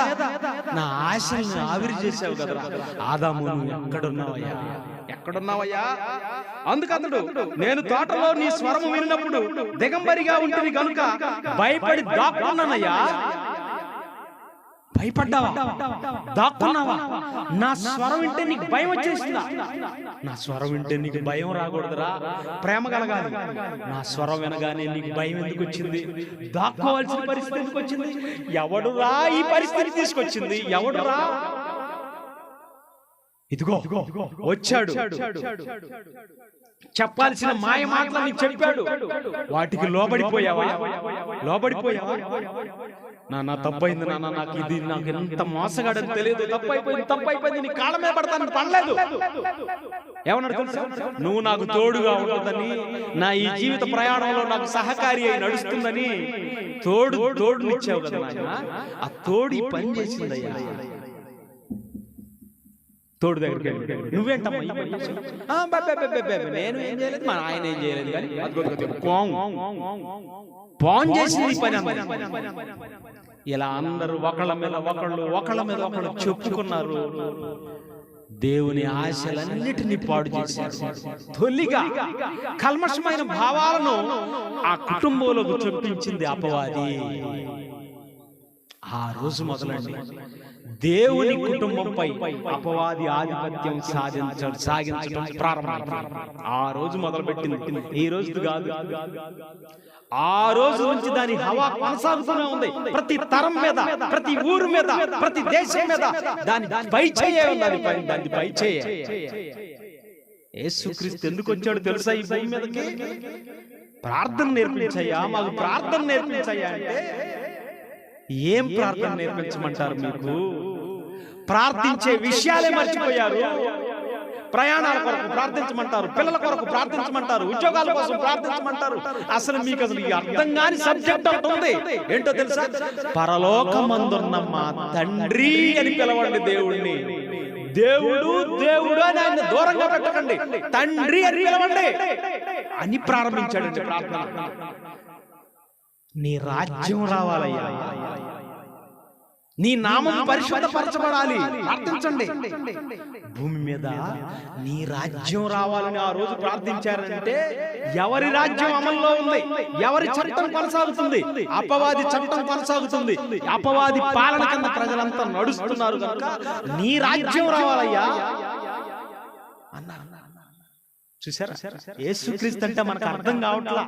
నా ఆశల్ని ఆవిరి చేసావు కదా. ఆదాము, ఎక్కడున్నావయ్యా? అందుకతడు, నేను తోటలో నీ స్వరము విన్నప్పుడు దిగంబరిగా ఉంటుంది గనుక భయపడి దాక్కున్నానయ్యా. భయపడ్డావా? దాక్కున్నావా? నా స్వరం వింటే నీకు భయం వచ్చేసిందా? నా స్వరం వింటే నీకు భయం రాకూడదురా, ప్రేమ కలగాలి. నా స్వరం వినగానే నీకు భయం ఎందుకు వచ్చింది? దాక్కోవాల్సిన పరిస్థితి ఎందుకు వచ్చింది? ఎవడురా ఈ పరిస్థితి తీసుకొచ్చింది? ఎవడురా? ఇదిగో వచ్చాడు, చెప్పాల్సిన మాయ మాటలని చెప్పాడు. వాటికి లోబడిపోయావా? నాన్న తప్పైంది నాన్న, నాకు ఎంత మోసగాడని తెలియదు, తప్పైపోయింది, నీ కాళ్ళ మీద పడతాను, పడలేదు. ఏమన్నాడు తెలుసా? నువ్వు నాకు తోడుగా ఉంటుందని, నా ఈ జీవిత ప్రయాణంలో నాకు సహకారి అయి నడుస్తుందని తోడునిచ్చావు కదా నాయన. ఆ తోడు ఈ పని చేసిందయ్యా. తోడు దగ్గరికి నువ్వేంటమ్మా నేను ఏం చేయలేదు, మా ఆయన ఏం చేయలేదు, కానీ పాన్ చేసింది పని. ఇలా అందరూ ఒకళ్ళ మీద ఒకళ్ళు చెప్పుకున్నారు. దేవుని ఆశలన్నిటినీ పాడు చేశారు. తొలిగా కల్మషమైన భావాలను ఆ కుటుంబంలోకి చొప్పించింది అపవాది. ఆ రోజు మొదలండి దేవుని కుటుంబంపై అపవాది ఆధిపత్యం సాగించడం ప్రారంభమైంది. ఆ రోజు మొదలుపెట్టింది, ఈ రోజు కాదు. ఆ రోజు నుంచి దాని హవా కొనసాగుతూనే ఉంది. ప్రతి తరం మీద, ప్రతి ఊరు మీద, ప్రతి దేశం మీద దాని పై చేయ ఉన్నది. దాని పై చేయ. యేసుక్రీస్తు ఎందుకు వచ్చాడు తెలుసా ఈ భూమి మీదకి? ప్రార్థన నేర్పించయ్యా, మాకు ప్రార్థన నేర్పించయ్యా అంటే ఏం ప్రార్థన నేర్పించమంటారు? మీకు ప్రార్థించే విషయాలే మర్చిపోయారు. ప్రయాణాల కొరకు ప్రార్థించమంటారు, పిల్లల కొరకు ప్రార్థించమంటారు, ఉద్యోగాల కోసం ప్రార్థించమంటారు. అసలు మీకు ఈ అర్థం కాని సబ్జెక్ట్ ఉంటుంది. ఏంటో తెలుసా? పరలోకమందున్న మా తండ్రి అని పిలవండి దేవుణ్ణి. దేవుడు దేవుడు అని ఆయన దూరంగా పెట్టకండి, తండ్రి అని పిలవండి అని ప్రారంభించాడు ప్రార్థన. నీ రాజ్యం రావాలయ్యా, నీ నామం పరిశుద్ధపరచబడాలి, ప్రార్థించండి. భూమి మీద నీ రాజ్యం రావాలని ఆ రోజు ప్రార్థించారంటే ఎవరి రాజ్యం అమల్లో ఉంది? ఎవరి చట్టం కొనసాగుతుంది? అపవాది చట్టం కొనసాగుతుంది. అపవాది పాలన కింద ప్రజలంతా నడుస్తున్నారు కనుక నీ రాజ్యం రావాలయ్యా అన్నారు. చూసారా? యేసుక్రీస్తు అంటే మనకు అర్థం కావట్లా.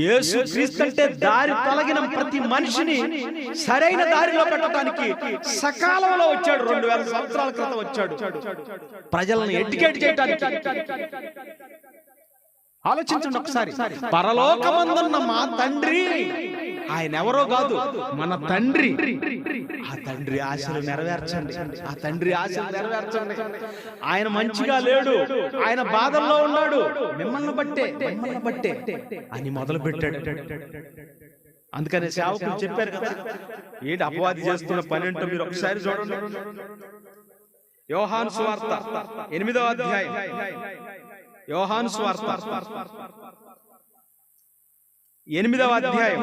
యేసుక్రీస్తు అంటే దారి తొలగిన ప్రతి మనిషిని సరైన దారిలో పెట్టడానికి సకాలంలో వచ్చాడు. 2000 సంవత్సరాల క్రితం వచ్చాడు ప్రజలను ఎడ్యుకేట్ చేయడానికి. ఆలోచించండి ఒకసారి. పరలోకమందున్న మా తండ్రి, ఆయన ఎవరో కాదు, మన తండ్రి. ఆ తండ్రి ఆశలు నెరవేర్చండి, ఆ తండ్రి ఆశలు నెరవేర్చండి. ఆయన మంచిగా లేడు, ఆయన బాధల్లో ఉన్నాడు, మిమ్మల్ని బట్టే అని మొదలు పెట్టాడు. అందుకనే సేవకులు చెప్పారు కదా, ఏంటి అపవాది చేస్తున్న పని ఏంటో మీరు ఒకసారి చూడండి. యోహాను సువార్త 8వ అధ్యాయం. యోహాను సువార్త 8వ అధ్యాయం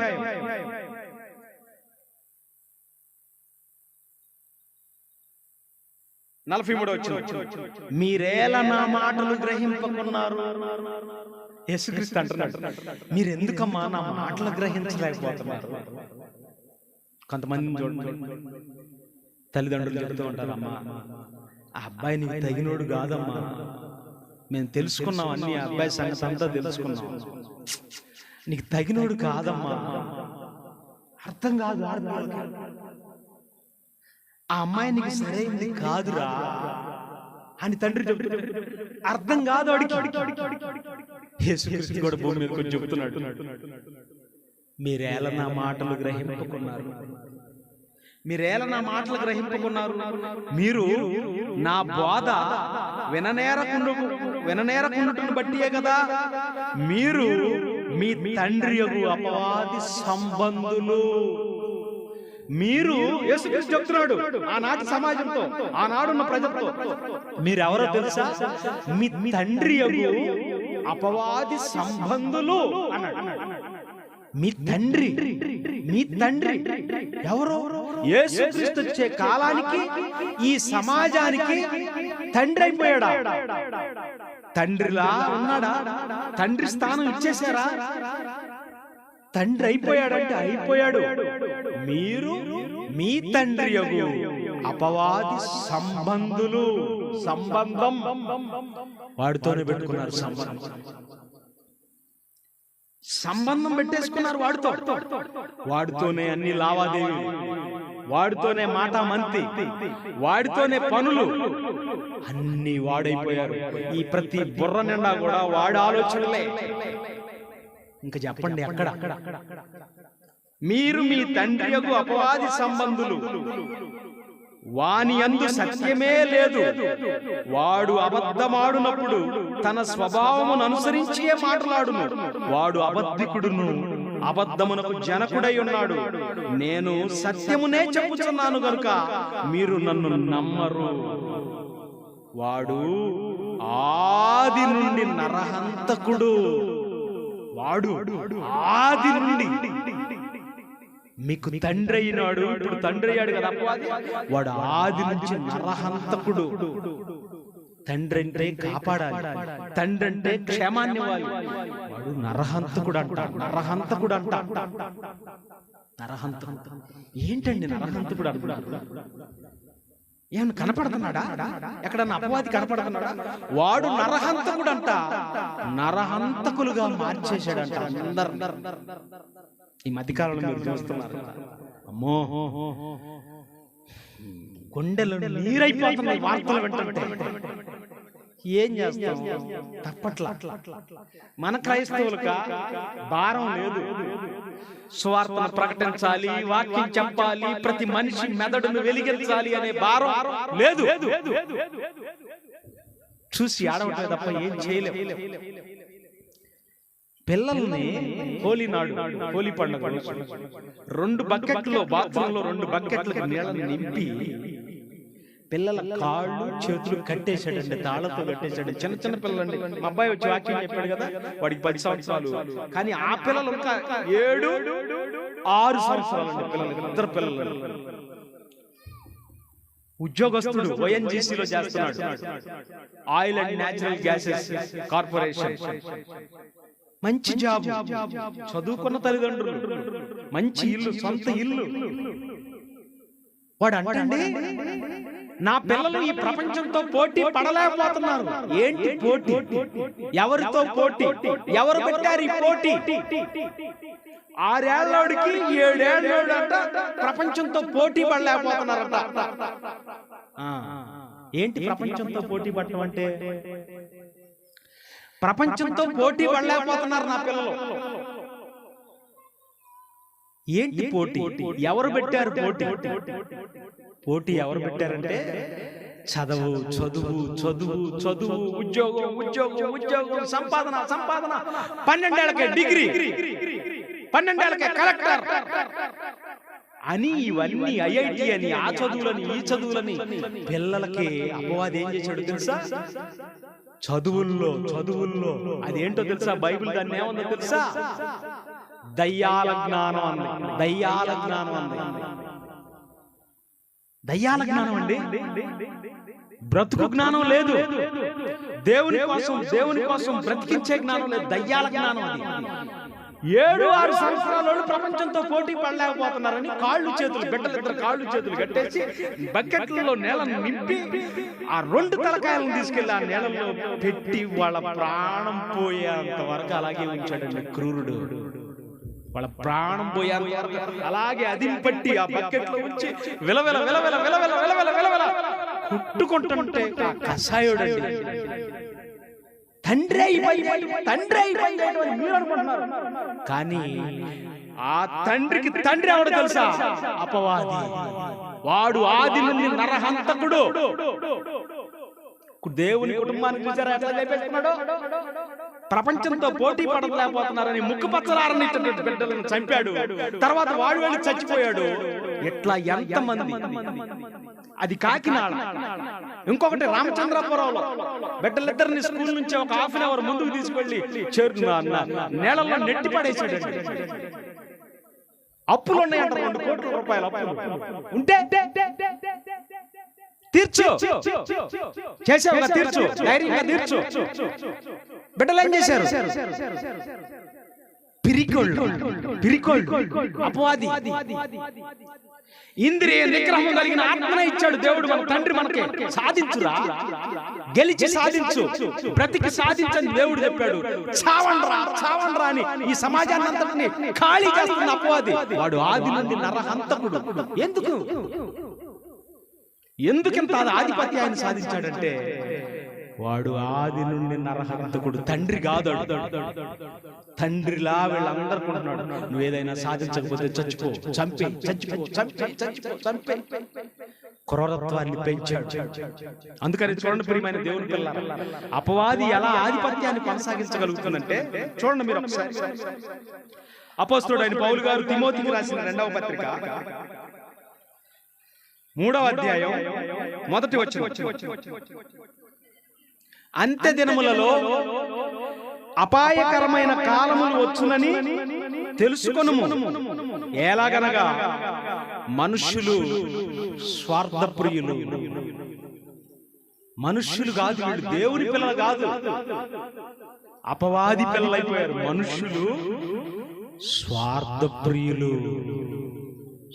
43వ వచనం. మీరేలా నా మాటలు గ్రహింపకున్నారు? యేసుక్రీస్తు అంటున్నాడు, మీరెందుకమ్మా నా మాటలు గ్రహించలేకపోతున్నారు? కొంతమంది చూడండి, తల్లిదండ్రులు చెబుతూ ఉంటారమ్మా, ఆ అబ్బాయి నీకు తగినోడు కాదమ్మా, మేము తెలుసుకున్నాం, అన్ని అబ్బాయి సంగతి అంతా తెలుసుకున్నాం, నీకు తగినోడు కాదమ్మా. అర్థం కాదు ఆ అమ్మాయి నీకు సరైనది కాదురా అని తండ్రి చెబుతున్నాడు. అర్థం కాదు అడిగి. యేసుక్రీస్తు కూడా భూమి మీద కొంచెం చెబుతున్నాడు, మీరేలా నా మాటలు గ్రహింపుకున్నారు? మీరేలా నా మాటలు గ్రహింపుకున్నారు? మీరు నా బోధ విననేరకుండుటను బట్టియే కదా మీరు మీ తండ్రి యొక్క అపవాది సంబంధులు. మీరు యేసుక్రీస్తు చెప్తున్నాడు ఆనాటి సమాజంతో, ఆనాడున్న ప్రజలతో, మీరెవరో తెలుసా? మీ తండ్రి యొక్క అపవాది సంబంధులు అన్నాడు. మీ తండ్రి ఎవరో? యేసుక్రీస్తు వచ్చే కాలానికి ఈ సమాజానికి తండ్రి అయిపోయాడా? తండ్రిలా ఉన్నాడా? తండ్రి స్థానం ఇచ్చేశారా? తండ్రి అయిపోయాడంటే అయిపోయాడు. మీరు మీ తండ్రి యొక్క అపవాది సంబంధులు. సంబంధం వాడితోనే పెట్టుకున్నారు. సంబంధం పెట్టేసుకున్నారు వాడితోనే అన్ని లావాదేవీలు, వాడితోనే మాట మంతి, వాడితోనే పనులు, అన్ని వాడైపోయారు. ఈ ప్రతి బుర్ర నిండా కూడా వాడి ఆలోచనలే. ఇంకా చెప్పండి అక్కడ. మీరు మీ తండ్రి యొక్క అపవాది సంబంధులు, వాని యందు సత్యమే లేదు, వాడు అబద్ధమాడునప్పుడు తన స్వభావమును అనుసరించే మాట్లాడును, వాడు అబద్ధికుడును అబద్ధమునకు జనకుడై ఉన్నాడు. నేను సత్యమునే చెప్పుచున్నాను గనుక మీరు నన్ను నమ్మరు. వాడు ఆది నుండి నరహంతకుడు. వాడు ఆది నుండి మీకు తండ్రి అయినాడు. ఇప్పుడు తండ్రి అయ్యాడు కదా అపవాది. వాడు ఆది నుంచి నరహంతకుడు. తండ్రి అంటే కాపాడాలి, తండ్రి అంటే క్షేమాన్ని ఇవ్వాలి. వాడు నరహంతకుడు అంట. నరహంతకుడు. ఏంటండి నరహంతకుడు అంటున్నారు? ఏమన్నా కనపడుతున్నాడా? ఎక్కడన్నా అపవాది కనపడుతున్నాడా? వాడు నరహంతకుడు అంట. నరహంతకులుగా మార్చేశాడంట అందరు. ఈ మధ్యకాలంలో మీరు చూస్తున్నారు, అమ్మో గుండెలు నీరైపోతున్నాయి వార్తలు వింటుంటే. ఏం చేస్తాం? తప్పట్ల. మన క్రైస్తవులుగా భారం లేదు. స్వార్థను ప్రకటించాలి, వాక్యం చెప్పాలి, ప్రతి మనిషి మెదడును వెలిగించాలి అనే భారం లేదు. చూసి ఆడవటం తప్ప ఏం చేయలేం. పిల్లల్ని హోలీ నాడు, హోలీ పండుగ 2 బకెట్లో, బాత్రూంలో 2 బకెట్లకు నీళ్ళని నింపి పిల్లల కాళ్ళు చేతులు కట్టేశాడండి, తాళతో కట్టేశాడు. చిన్న చిన్న పిల్లలండి. మా అబ్బాయి వచ్చి వాక్యం చెప్పాడు కదా, వాడికి 10 సంవత్సరాలు. కానీ ఆ పిల్లలు ఇంకా 7, 6 సంవత్సరాలండి పిల్లలు, 2 పిల్లలు. ఉద్యోగస్తుడు ONGCలో చేస్తున్నాడు, oil and natural gases corporation. మంచి జాబ్, చదువుకున్న తల్లిదండ్రులు, మంచి ఇల్లు, సొంత ఇల్లు. వాడు అంటండి, నా పిల్లలు ఈ ప్రపంచంతో పోటీ పడలేకపోతున్నారు. ఏంటి పోటీ? ఎవరితో పోటీ? ఎవరు పెట్టారు ఈ పోటీ? 6 ఏళ్ళోడికి 7 ఏళ్ళోడంట ప్రపంచంతో పోటీ పడలేకపోతున్నారట. ఏంటి ప్రపంచంతో పోటీ పడటం అంటే? ప్రపంచంతో పోటీ పడలేకపోతున్నారు నా పిల్లలు. ఏంటి పోటీ? ఎవరు పెట్టారు పోటీ? పోటీ ఎవరు పెట్టారంటే చదువు, చదువు, చదువు, చదువు, ఉద్యోగం, ఉద్యోగం, ఉద్యోగం, సంపాదన, సంపాదన. 12 ఏళ్లకే డిగ్రీ, 12 ఏళ్లకే కలెక్టర్ అని, ఇవన్నీ IIT అని, ఆ చదువులని, ఈ చదువులని. పిల్లలకి అపవాది ఏం చేశాడు తెలుసా? చదువుల్లో అదేంటో తెలుసా? బైబిల్ దాన్ని ఏముందో తెలుసా? దయ్యాల జ్ఞానం అంది. దయ్యాల జ్ఞానం అంది. దయ్యాల జ్ఞానం అండి. బ్రతుకు జ్ఞానం లేదు, దేవుని కోసం బ్రతికించే జ్ఞానం లేదు. దయ్యాల జ్ఞానం అది. 7, 6 సంవత్సరాలు ప్రపంచంతో పోటీ పడలేకపోతున్నారని కాళ్ళు చేతులు, బిడ్డలిద్దరు కాళ్ళు చేతులు కట్టేసి బకెట్లలో నేలను నింపి ఆ 2 తలకాయలను తీసుకెళ్లి ఆ నేలలో పెట్టి వాళ్ళ ప్రాణం పోయేంత వరకు అలాగే ఉంచాడండి క్రూరుడు. వాళ్ళ ప్రాణం పోయేంత వరకు అలాగే అదిం పట్టి ఆ బకెట్లో వచ్చి విలవిల విలవిల విలవిల విలవిల విలవిల కుట్టుకుంటుంటే కషాయుడండి. తండ్రి అయిపోయింది మీరు అనుకుంటున్నారు, కానీ ఆ తండ్రికి తండ్రి ఎవడు తెలుసా? అపవాది. వాడు ఆది నుండి నరహంతకుడు. దేవుని కుటుంబాన్ని చూసారా ఎట్లా లేపేస్తున్నాడో? ప్రపంచంతో పోటీ పడలేకపోతున్నారని ముక్కుపచ్చలారనిచ్చినటువంటి బిడ్డలను చంపాడు. తర్వాత వాడు వెళ్ళి చచ్చిపోయాడు. ఇట్లా ఎంతమంది? అది కాకినాడ. ఇంకొకటి రామచంద్రపురంలో బిడ్డలిద్దరిని స్కూల్ నుంచి ఒక ½ an hour ముందుకు తీసుకెళ్లి నేలల్లో నెట్టి పడేసాడండి. అప్పులు ఉన్నాయంట, 2 కోట్ల రూపాయలు అప్పులు ఉంటే తీర్చు, చేసావుగా తీర్చు, ధైర్యంగా తీర్చు. బిడ్డలు ఏం చేశారు? పిరికోళ్ళు, అపవాది. ఇంద్రియ నిగ్రహం కలిగిన ఆత్మనే ఇచ్చాడు దేవుడు మన తండ్రి. మనకి సాధించురా, గెలిచి సాధించు, బ్రతికి సాధించని దేవుడు చెప్పాడు. చావండ్రా అని ఈ సమాజాన్ని అంతటిని ఖాళీ చేస్తున్న అపవాది. వాడు ఆది నుండి నరహంతకుడు. ఎందుకంత ఆధిపత్యాన్ని సాధించాడంటే వాడు ఆది నుండి నరహంతకుడు. తండ్రి కాదు, తండ్రిలా వీళ్ళందరుకుంటున్నాడు. నువ్వు ఏదైనా సాధించకపోతే చచ్చిపో, చంపే క్రూరత్వాన్ని పెంచాడు. అందుకని చూడండి ప్రియమైన దేవుని పిల్లలారా, అపవాది ఎలా ఆధిపత్యాన్ని కొనసాగించగలుగుతుందంటే చూడండి మీరు ఒకసారి. అపోస్తలుడైన పౌలు గారు తిమోతికి రాసిన 2వ పత్రిక 3వ అధ్యాయం 1వ వచనం. అంత్య దినములలో అపాయకరమైన కాలములు వచ్చునని తెలుసుకొనుము. ఎలాగనగా మనుష్యులు స్వార్థప్రియులు. మనుష్యులు కాదు వీళ్ళు, దేవుని పిల్లలు కాదు, అపవాది పిల్లలైపోయారు. మనుష్యులు స్వార్థప్రియులు.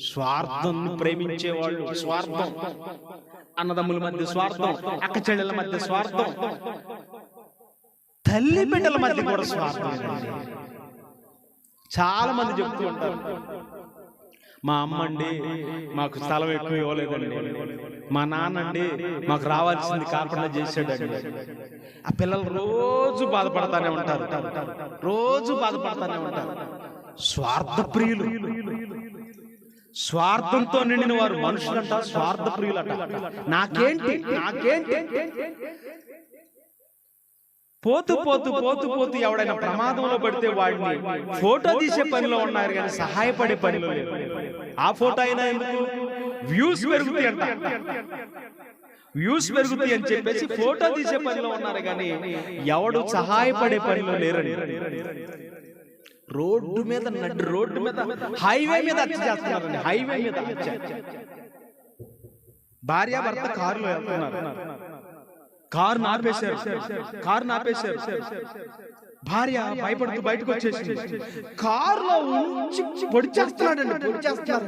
స్వార్థాన్ని ప్రేమించేవాళ్ళు స్వార్థం, అన్నదమ్ముల మధ్య స్వార్థం, అక్క చెల్లెల మధ్య స్వార్థం, తల్లి బిడ్డల మధ్య కూడా స్వార్థం. చాలా మంది చెప్తూ ఉంటారు, మా అమ్మ అండి మాకు స్థలం ఎక్కువ ఇవ్వలేదండి, మా నాన్న అండి మాకు రావాల్సింది కాకుండా చేశాడండి. ఆ పిల్లలు రోజు బాధపడతానే ఉంటారు, రోజు బాధపడతానే ఉంటారు. స్వార్థ ప్రియులు, స్వార్థంతో నిండిన వారు మనుషులంట, స్వార్థ ప్రియులట. నాకేంటి నాకేంటి పోతూ పోతూ పోతూ పోతూ ఎవడైనా ప్రమాదంలో పడితే వాడిని ఫోటో తీసే పనిలో ఉన్నారు కానీ సహాయపడే పనిలో లేదు. ఆ ఫోటో అయినా ఎందుకు, వ్యూస్ పెరుగుతాయి అంట, వ్యూస్ పెరుగుతాయి అని చెప్పేసి ఫోటో తీసే పనిలో ఉన్నారు కానీ ఎవడు సహాయపడే పనిలో లేరని. రోడ్డు మీద నడ్డు రోడ్డు మీద హైవే మీద హత్య చేస్తున్నారండి, హైవే మీద హత్య. భార్య భర్త కారులో వెళ్తున్నారు, కారు నాపేశారు, కారు నాపేశారు. భార్య భయపడుతూ బయటకు వచ్చేసింది, కారులో ఉంచి పొడి చేస్తున్నాడండి, పొడి చేస్తున్నాడు.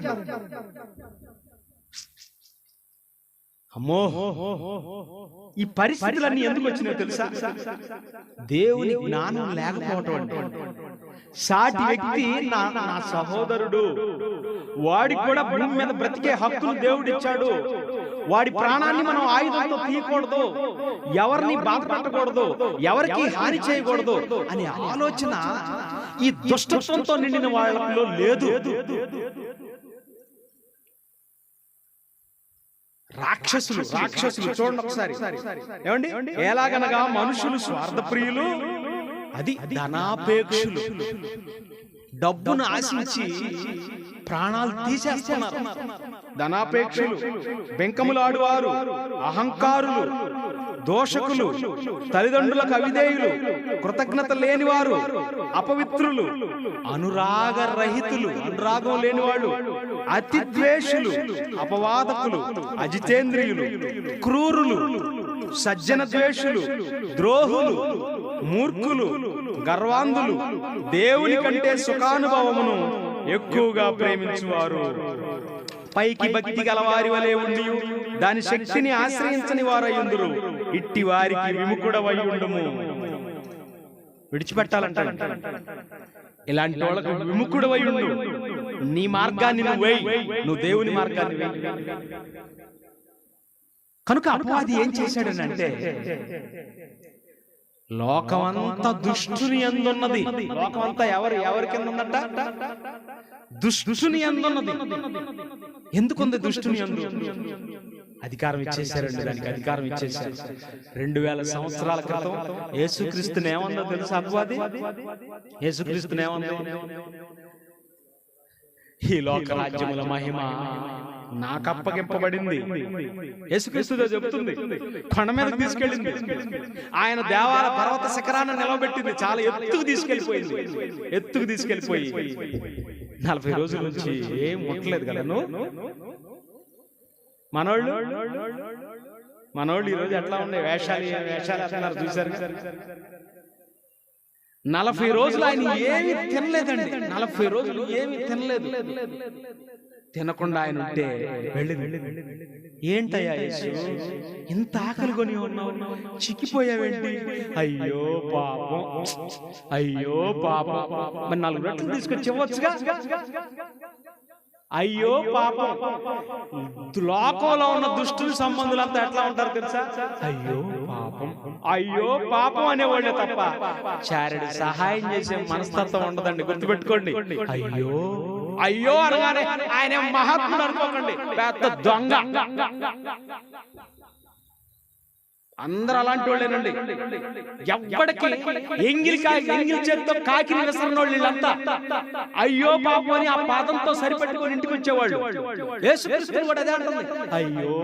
అమ్మో, ఈ పరిస్థితులన్నీ ఎందుకు వచ్చినాయో తెలుసా? దేవుని జ్ఞానం లేకపోవటం అంటే. సాటి వ్యక్తి నా సహోదరుడు, వాడికి కూడా భూమి మీద బ్రతికే హక్కును దేవుడు ఇచ్చాడు, వాడి ప్రాణాన్ని మనం ఆయుధంతో తీయకూడదు, ఎవరిని బాధ పెట్టకూడదు, ఎవరికి హాని చేయకూడదు అనే ఆలోచన ఈ దుష్టత్వంతో నిండిన వాళ్ళలో లేదు. రాక్షసులు రాక్షసులు చూడండి ఒకసారి, ఏమండి, ఎలాగనగా మనుషులు స్వార్థ ప్రియులు, అది ధనాపేక్షులు, డబ్బును ఆశించి ప్రాణాలు తీసేస్తున్నారు. ధనాపేక్షులు, బెంకములాడువారు, అహంకారులు, దోషకులు, తల్లిదండ్రులకు అవిధేయులు, కృతజ్ఞత లేనివారు, అపవిత్రులు, అనురాగ రహితులు, అనురాగం లేనివాళ్ళు, అతిద్వేషులు, అపవాదకులు, అజితేంద్రియులు, క్రూరులు, సజ్జన ద్వేషులు, ద్రోహులు, మూర్ఖులు, గర్వాంధులు, దేవుని కంటే సుఖానుభవమును ఎక్కువగా ప్రేమించువారు, పైకి భక్తి గలవారి వలె ఉండి దాని శక్తిని ఆశ్రయించని వారయ్యుందురు, ఇట్టి వారికి విముఖుడవై ఉండుము. విడిచిపెట్టాలంట, ఇలాంటి వాళ్ళకు విముఖుడవై ఉండు. నీ మార్గాన్ని నువ్వు వేయి, నువ్వు దేవుని మార్గాన్ని వేయి. కనుక అపవాది ఏం చేశాడనంటే, లోకమంతా దుష్టుని యందున్నది. లోకమంతా ఎవరి కింద ఉందట? దుష్టుని యందున్నది. ఎందుకుంది దుష్టుని యందు? అధికారం ఇచ్చేశారండి, దానికి అధికారం ఇచ్చేశారు. 2000 సంవత్సరాల క్రితం యేసుక్రీస్తుని ఏమన్నా తెలుసా అపవాది? యేసుక్రీస్తుని ఏమన్నా? ఈ లోక రాజ్యముల మహిమ నాకు అప్పగింపబడింది. యేసుక్రీస్తుతో చెబుతుంది, కొండ మీద తీసుకెళ్ళింది, ఆయన దేవాల పర్వత శిఖరాన్ని నిలబెట్టింది, చాలా ఎత్తుకు తీసుకెళ్లిపోయింది. ఎత్తుకు తీసుకెళ్లిపోయి 40 రోజుల నుంచి ఏం ముట్టలేదు కదా. మనోళ్ళు ఈరోజు ఎట్లా ఉన్నాయి, వేషాలు వేస్తున్నారు చూసారు. 40 రోజులు ఆయన ఏమీ తినలేదండి, 40 రోజులు ఏమీ తినలేదు. తినకుండా ఆయన ఉంటే వెళ్ళి, ఏంటయ్యా యేసు ఇంత ఆకలి కొని ఉన్నావు, చిక్కిపోయావేంటి? అయ్యో పాపం, అయ్యో పాపం, మరి 4 రొట్టెలు తీసుకొచ్చి ఇవ్వచ్చుగా. అయ్యో పాపం. లోకంలో ఉన్న దుష్టుల సంబంధులంతా ఎట్లా ఉంటారు తెలుసా? అయ్యో పాపం, అయ్యో పాపం అనేవాళ్ళే తప్ప చారిడి సహాయం చేసే మనస్తత్వం ఉండదండి, గుర్తుపెట్టుకోండి. అయ్యో అయ్యో అనగానే ఆయన మహాత్ముడు అనుకోకండి, పెద్ద దొంగ. అందరూ అలాంటి వాళ్ళేనండి. ఎవ్వడికి ఎంగిలి చేతితో కాకిని విసరనోళ్ళు వీళ్ళంతా. అయ్యో పాపం అని ఆ పాదంతో సరిపెట్టుకొని ఇంటికి వచ్చేవాళ్ళు. యేసుక్రీస్తు కూడా అదే అంటుంది, అయ్యో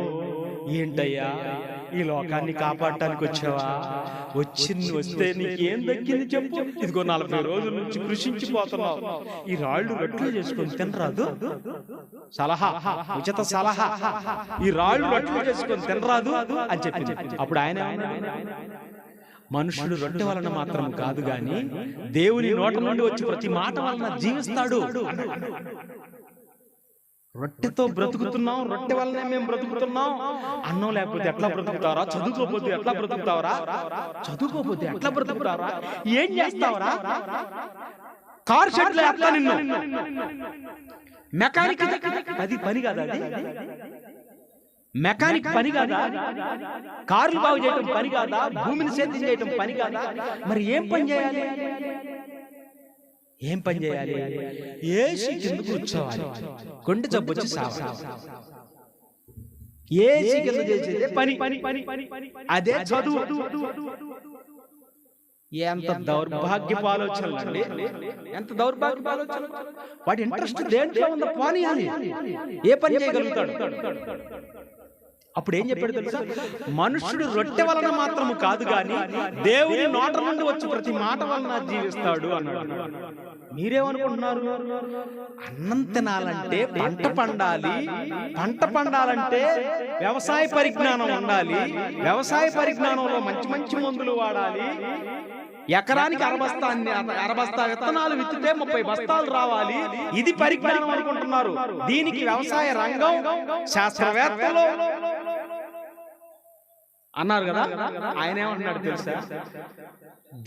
ఏంటయ్యా ఈ లోకాన్ని కాపాడటానికి వచ్చావా? వస్తే నీకేం దక్కింది చెప్పు. ఇదిగో 40 రోజుల నుంచి కృషించిపోతున్నావు, ఈ రాళ్ళు రొట్టెలు చేసుకొని తినరాదు? సలహా, ఉచిత సలహా, ఈ రాళ్ళు రొట్టెలు చేసుకొని తినరాదు అని చెప్పింది. అప్పుడు ఆయన, మనుషుడు రొట్టె వలన మాత్రం కాదు గాని దేవుని నోట నుండి వచ్చి ప్రతి మాట వలన జీవిస్తాడు. రొట్టెతో బ్రతుకుతున్నాం, రొట్టె వల్లనే మేము బ్రతుకుతున్నాం. అన్నం లేకపోతే ఎట్లా బ్రతుకుతావరా? చదువుకోపోతే ఎట్లా బ్రతుకుతావరా? చదువుకోపోతే ఎట్లా బ్రతుకుతావరా? ఏం చేస్తావరా? కార్ షెడ్ లేపుతా నిన్ను. మెకానిక్ అది పని కాదా? అది మెకానిక్ పని కాదా? కార్లు బాగు చేయటం పని కాదా? భూమిని సేద్యం చేయటం పని కాదా? మరి ఏం పని చేయాలి? ఏం పని చేయాలి? ఏసీ కింద కూర్చోవాలి, కొండ జబ్బు వచ్చి సావాలి. ఏసీ కింద చేసేదే పని, అదే చదువు. ఎంత దౌర్భాగ్యపు ఆలోచనలు అండి, ఎంత దౌర్భాగ్యపు ఆలోచనలు. వాడి ఇంట్రెస్ట్ దేంట్లో ఉందో పోనీయాలి, ఏ పని చేయగలుగుతాడు. అప్పుడు ఏం చెప్పాడు తెలుసా? మనుషుడు రొట్టె వలన మాత్రము కాదు గాని దేవుని నోట నుండి వచ్చి ప్రతి మాట వలన జీవిస్తాడు అన్నాడు. మీరేమనుకుంటున్నారు? అన్నం తినాలంటే పంట పండాలి, పంట పండాలంటే వ్యవసాయ పరిజ్ఞానం ఉండాలి, వ్యవసాయ పరిజ్ఞానంలో మంచి మంచి మందులు వాడాలి. ఎకరానికి 60 బస్తా విత్తనాలు విత్తితే 30 బస్తాలు రావాలి. ఇది పరిజ్ఞానం అనుకుంటున్నారు. దీనికి వ్యవసాయ రంగం, శాస్త్రవేత్తలు అన్నారు కదా. ఆయన ఏమంటున్నాడు తెలుసా?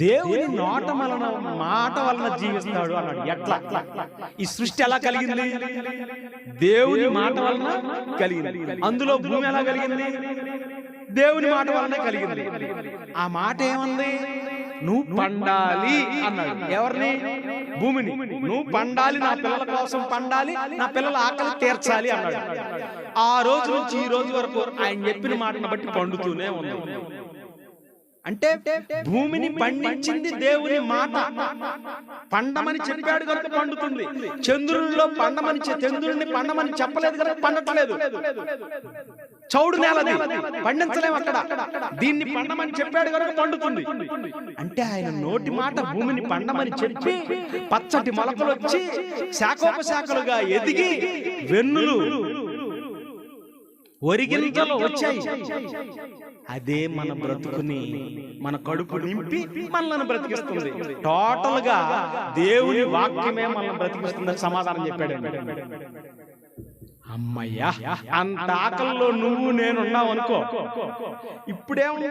దేవుని నోట వలన, మాట వలన జీవిస్తాడు అన్నాడు. ఎట్లా? ఈ సృష్టి ఎలా కలిగింది? దేవుని మాట వలన కలిగింది. అందులో భూమి ఎలా కలిగింది? దేవుని మాట వలనే కలిగింది. ఆ మాట ఏమంది? నువ్వు పండాలి అన్నాడు. ఎవరిని? భూమిని. నువ్వు పండాలి, నా పిల్లల కోసం పండాలి, నా పిల్లల ఆకలి తీర్చాలి అన్నాడు. ఆ రోజు నుంచి ఈ రోజు వరకు ఆయన చెప్పిన మాటను బట్టి పండుతూనే ఉంది. అంటే భూమిని పండించింది దేవుని మాట. పండమని చెప్పాడు కనుక పండుతుంది. చంద్రుల్లో పండమని, చంద్రుడిని పండమని చెప్పలేదు కనుక పండట్లేదు. చౌడు నేలది, పండించలేము అక్కడ. దీన్ని పండమని చెప్పాడు కనుక పండుతుంది. అంటే ఆయన నోటి మాట భూమిని పండమని చెప్పి పచ్చటి మొలకలు వచ్చి శాఖోపశాఖలుగా ఎదిగి వెన్నులు, ఒరిగింతలు వచ్చాయి. అదే మన బ్రతుకుని, మన కడుపు నింపి మనల్ని బ్రతికిస్తుంది. టోటల్ గా దేవుని వాక్యమే మనల్ని బ్రతికిస్తుందని సమాధానం చెప్పాడు. అమ్మయ్యా, అంత ఆకల్లో నువ్వు నేనున్నావు అనుకో. ఇప్పుడేముంది?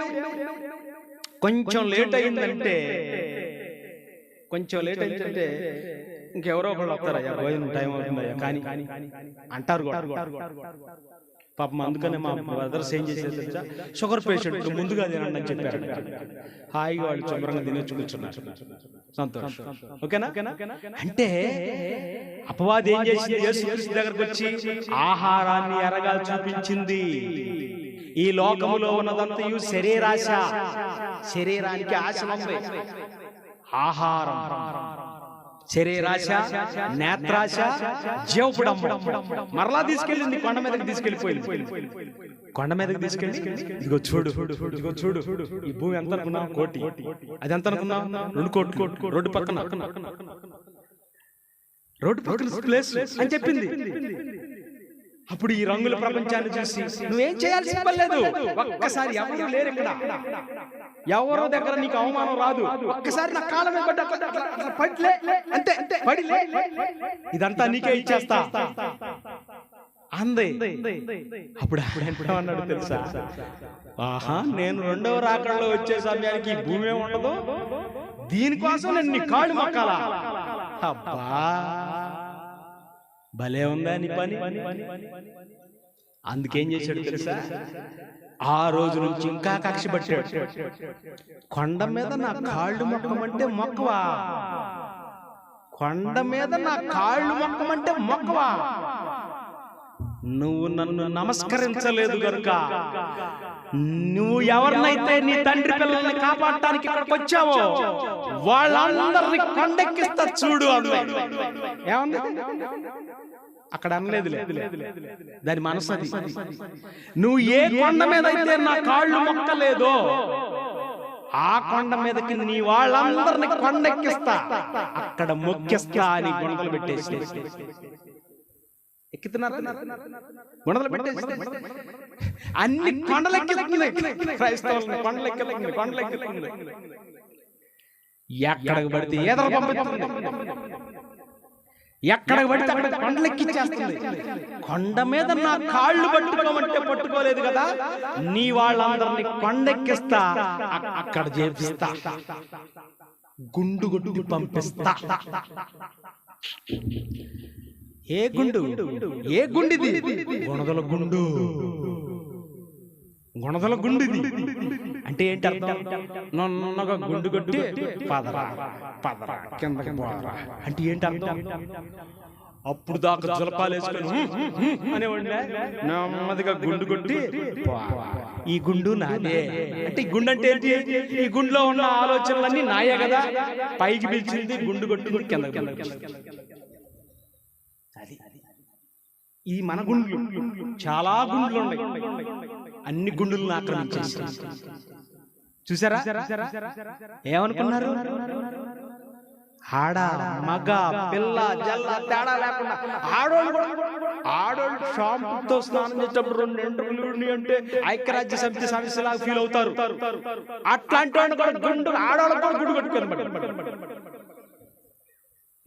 కొంచెం లేట్ అయిందంటే ఇంకెవరో ఒకళ్ళు వస్తారయ్యా, భోజనం టైం అవుతుందయ్యా కానీ అంటారు పాపం. అందుకనే మా బ్రదర్స్ ఏం చేసేది తెలుసా? షుగర్ పేషెంట్ ముందుగా తినండి అని చెప్పారు. హాయిగా వాళ్ళు శుభ్రంగా తినేసి కూర్చున్నారు. సంతోషం. ఓకేనా? అంటే అపవాది ఏం చేసింది? యేసుక్రీస్తు దగ్గరకు వచ్చి ఆహారాన్ని ఎరగా చూపించింది. ఈ లోకములో ఉన్నదంతయు శరీరాశ, శరీరానికి ఆశ ఉంది. ఆహారం, శరీరాశ, నేత్రాశ, జీవపుడం మరలా తీసుకెళ్ళింది. కొండ మీదకి తీసుకెళ్ళిపోయింది. కొండ మీదకి తీసుకెళ్ళి ఇదిగో చూడు, ఇదిగో చూడు, ఈ భూమి ఎంత అనుకున్నావు? కోటి. అది ఎంత అనుకున్నావు? 2 కోట్లు. రోడ్డు పక్కన ప్లేస్ అని చెప్పింది. అప్పుడు ఈ రంగుల ప్రపంచాన్ని చూసి నువ్వేం చేయాల్సిన పని లేదు. ఒక్కసారి ఎవరు లేరు ఇక్కడ, ఎవరో దగ్గర నీకు అవమానం రాదు. ఒక్కసారి నా కాళ్ళ మీద పడిలే, అంతే పడిలే, ఇదంతా నీకే ఇచ్చేస్తా అంది. అప్పుడు అన్నాడు తెలుసా? ఆహా, నేను 2వ రాకడలో వచ్చే సమయానికి ఈ భూమి ఉండదు, దీనికోసం నేను నీ కాళ్ళు మొక్కాలా? అబ్బా, భలే ఉందా నీ పని. అందుకేం చేశాడు తెలుసా? ఆ రోజు నుంచి ఇంకా కక్ష పట్టాడు. కొండ మీద నా కాళ్ళు మొక్కమంటే మొక్కవా? కొండ మీద నా కాళ్ళు మొక్కమంటే మొక్కవా? నువ్వు నన్ను నమస్కరించలేదు గనుక, నువ్వు ఎవరినైతే నీ తండ్రి పిల్లల్ని కాపాడటానికి ఇక్కడికి వచ్చావో వాళ్ళందరినీ కొండెక్కిస్తా చూడు అన్నాడు. ఏమన్నా అక్కడ అనలేదు, దాని మనసు అది. నువ్వు ఏ కొండ మీద అయితే నా కాళ్ళు మొక్కలేదో ఆ కొండ మీదకి నీ వాళ్ళందరినీ కొండెక్కిస్తా, అక్కడ మొక్కిస్తా అని గుణదలు పెట్టేసి ఎక్కుతున్నారు. గుణదలు పెట్టేసి అన్ని కొండలెక్కిస్తున్నాయి. క్రైస్తవులను కొండలెక్కిస్తుంది. ఎక్కడికి పడితే ఏదో పంపిస్తుంది. ఎక్కడికి పడితే అక్కడ కొండలెక్కిచ్చేస్తుంది. కొండ మీద నా కాళ్ళు పట్టుకోమంటే పట్టుకోలేదు కదా, నీ వాళ్ళందరినీ కొండెక్కిస్తా, అక్కడ చేపిస్తా, గుండు గుడ్డు పంపిస్తా. ఏ గుండు? ఏ గుండిది? గుణదల గుండు. గుణదల గుండిది అంటే ఏంటి అర్థం? నన్నగా గుండు కొట్టి పదరా పదరా కిందకి పోరా అంటే ఏంటి అర్థం? అప్పుడు దాకా జలపాలు వేసుకొని అనేవాడిని, నెమ్మదిగా గుండు కొట్టి ఈ గుండు నాదే అంటే, ఈ గుండు అంటే ఏంటి? ఈ గుండులో ఉన్న ఆలోచనలన్నీ నాయే కదా, పైకి పిలిచింది గుండు కొట్టి కిందకి. ఇది మన గుండ్లు. చాలా గుండ్లు ఉన్నాయి, అన్ని గుండులను ఆక్రమించేసి. చూసారా ఏమనుకున్నారు? ఆడ మగ పిల్ల జల్ల తేడా లేకుండా ఆడోళ్ళు షాంపుతో స్నానం చేసేటప్పుడు 2 ఎంట్రులు అంటే ఐక్యరాజ్య సమితి సమస్యలాగా ఫీల్ అవుతారు. అట్లాంటి వాడిని కూడా గుండు, ఆడవాళ్ళకు కూడా గుండు కొట్టుకొని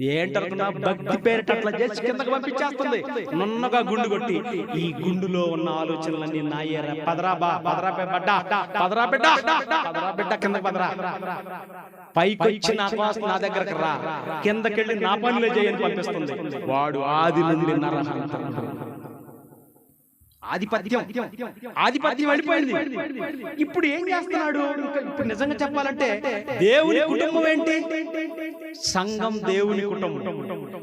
ఏంటనుకున్నా, భక్తి పేరిట అట్లా చేసి కిందకు పంపించేస్తుంది. నున్నగా గుండు కొట్టి, ఈ గుండులో ఉన్న ఆలోచనలన్నీ నాయరా, పదరా బా, పదరా బిడ్డ, పదరా బిడ్డ, పదరా బిడ్డ, కిందకి పదరా, పైకి వచ్చి నా దగ్గరకు రా, కిందకెళ్ళి నా పనులే చేయని పంపిస్తుంది. వాడు ఆది నుండి నరహంతకుడు. ఆధిపత్యం వెళ్ళిపోయింది. ఇప్పుడు ఏం చేస్తున్నాడు? ఇప్పుడు నిజంగా చెప్పాలంటే దేవుని కుటుంబం ఏంటి? సంఘం దేవుని కుటుంబం.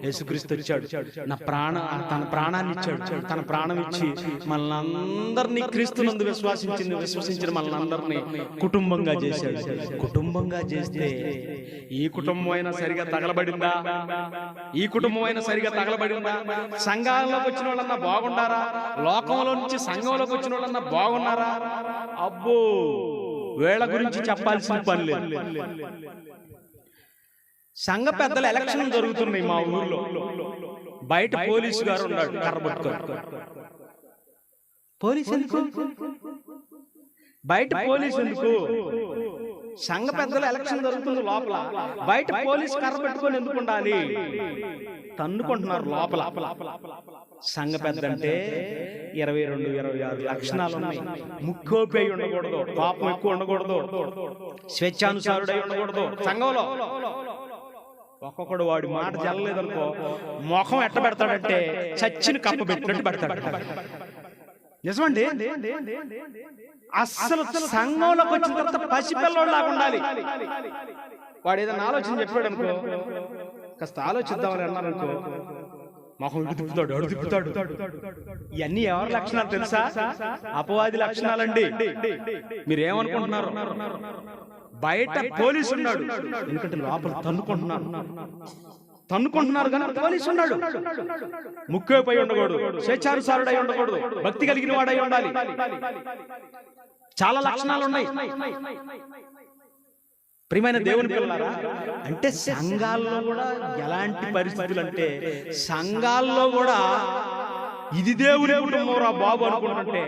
యేసుక్రీస్తు వచ్చాడు, తన ప్రాణాన్ని ఇచ్చాడు. తన ప్రాణం ఇచ్చి మనల్ని క్రీస్తునందు విశ్వసించిన మనల్ని కుటుంబంగా చేశాడు. కుటుంబంగా చేస్తే ఈ కుటుంబం అయినా సరిగా తగలబడిందా? ఈ కుటుంబం అయినా సరిగా తగలబడిందా? సంఘాల్లోకి వచ్చిన వాళ్ళన్నా బాగుండారా? లోకంలో నుంచి సంఘంలోకి వచ్చిన వాళ్ళన్నా బాగున్నారా? అబ్బో, వీళ్ళ గురించి చెప్పాల్సిన పని లేదు. సంఘ పెద్దల ఎలక్షన్ జరుగుతున్నాయి మా ఊర్లో. బయట పోలీసు గారు ఉన్నాడు కర్ర పట్టుకొని. పోలీసు ఎందుకు? బయట పోలీసు ఎందుకు? సంఘ పెద్దల ఎలక్షన్ జరుగుతుంది లోపల, బయట పోలీసు కర్ర పెట్టుకొని ఎందుకు ఉండాలి? తన్నుకుంటున్నారు లోపల. సంఘ పెద్ద అంటే 22, 26 లక్షణాలు ఉన్నాయి. ముక్కోపై ఉండకూడదు, పాపం ఎక్కువ ఉండకూడదు, స్వేచ్ఛానుసారుడై ఉండకూడదు. సంఘంలో ఒక్కొక్కడు వాడి మాట జల్లలేదనుకో, ముఖం ఎట్ట పెడతాడంటే చచ్చిన కప్ప పెట్టినట్టు పెడతాడు. నిజమండి. అస్సలు సంఘంలోకి వచ్చిన తర్వాత పసిపిల్లోడు లాగా ఉండాలి. వాడు ఏదైనా ఆలోచన చెప్పాడు అనుకో, కాస్త ఆలోచిద్దామని అన్నారనుకో, మొహం ఇటు తిప్పుతాడు, అడు తిప్పుతాడు. ఇవన్నీ ఎవరి లక్షణాలు తెలుసా? అపవాది లక్షణాలండి. మీరేమనుకుంటున్నారు? బయట పోలీసు ఉన్నాడు, ఎందుకంటే లోపల తన్నుకుంటున్నారు కానీ పోలీసు ఉన్నాడు. ముఖ్యపై ఉండకూడదు, స్వేచ్ఛానుసారుడై ఉండకూడదు, భక్తి కలిగిన వాడై ఉండాలి. చాలా లక్షణాలు ఉన్నాయి. ప్రియమైన దేవుని పిల్లలారా, అంటే సంఘాల్లో కూడా ఎలాంటి పరిస్థితులు అంటే, సంఘాల్లో కూడా ఇది దేవుని కుటుంబం రా బాబు అనుకుంటుంటే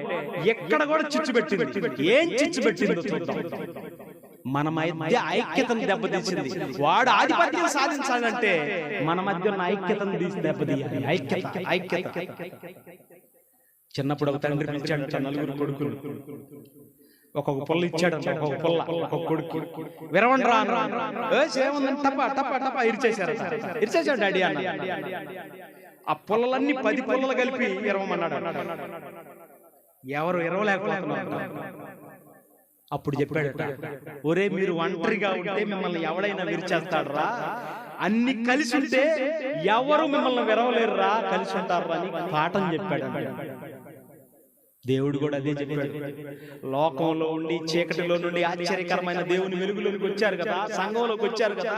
ఎక్కడ కూడా చిచ్చు పెట్టింది. ఏం చిచ్చు పెట్టిందో చూద్దాం. మన మధ్య ఐక్యతను దెబ్బతీసింది. వాడు ఆధిపత్యం సాధించాలంటే మన మధ్య ఉన్న ఐక్యతను దెబ్బతీయాలి. ఐక్యత. చిన్నప్పుడు ఒక తండ్రి పిలిచాడు, 4 కొడుకులు, ఒక్కొక్క పొల్ల ఇచ్చాడు. ఒక్కొక్క పొల్ల ఒక్కొక్క కొడుకు. విరవండ్రా ఏముందని టప ఇరిచేశాడు డాడీ అన్న. ఆ పొల్లలన్నీ 10 పొల్లలు కలిపి ఇరవమన్నాడు. ఎవరు ఇరవలేకపోతున్నారు. అప్పుడు చెప్పాడు, ఒరే మీరు ఒంటరిగా ఉంటే మిమ్మల్ని ఎవడైనా విరిచేస్తాడరా, అన్ని కలిసి ఉంటే ఎవరు మిమ్మల్ని విరవలేరురా, కలిసి ఉంటారా అని పాఠం చెప్పాడు. దేవుడు కూడా అదే చెప్పాడు. లోకంలో ఉండి చీకటిలో నుండి ఆశ్చర్యకరమైన దేవుని వెలుగులోకి వచ్చారు కదా, సంఘంలోకి వచ్చారు కదా,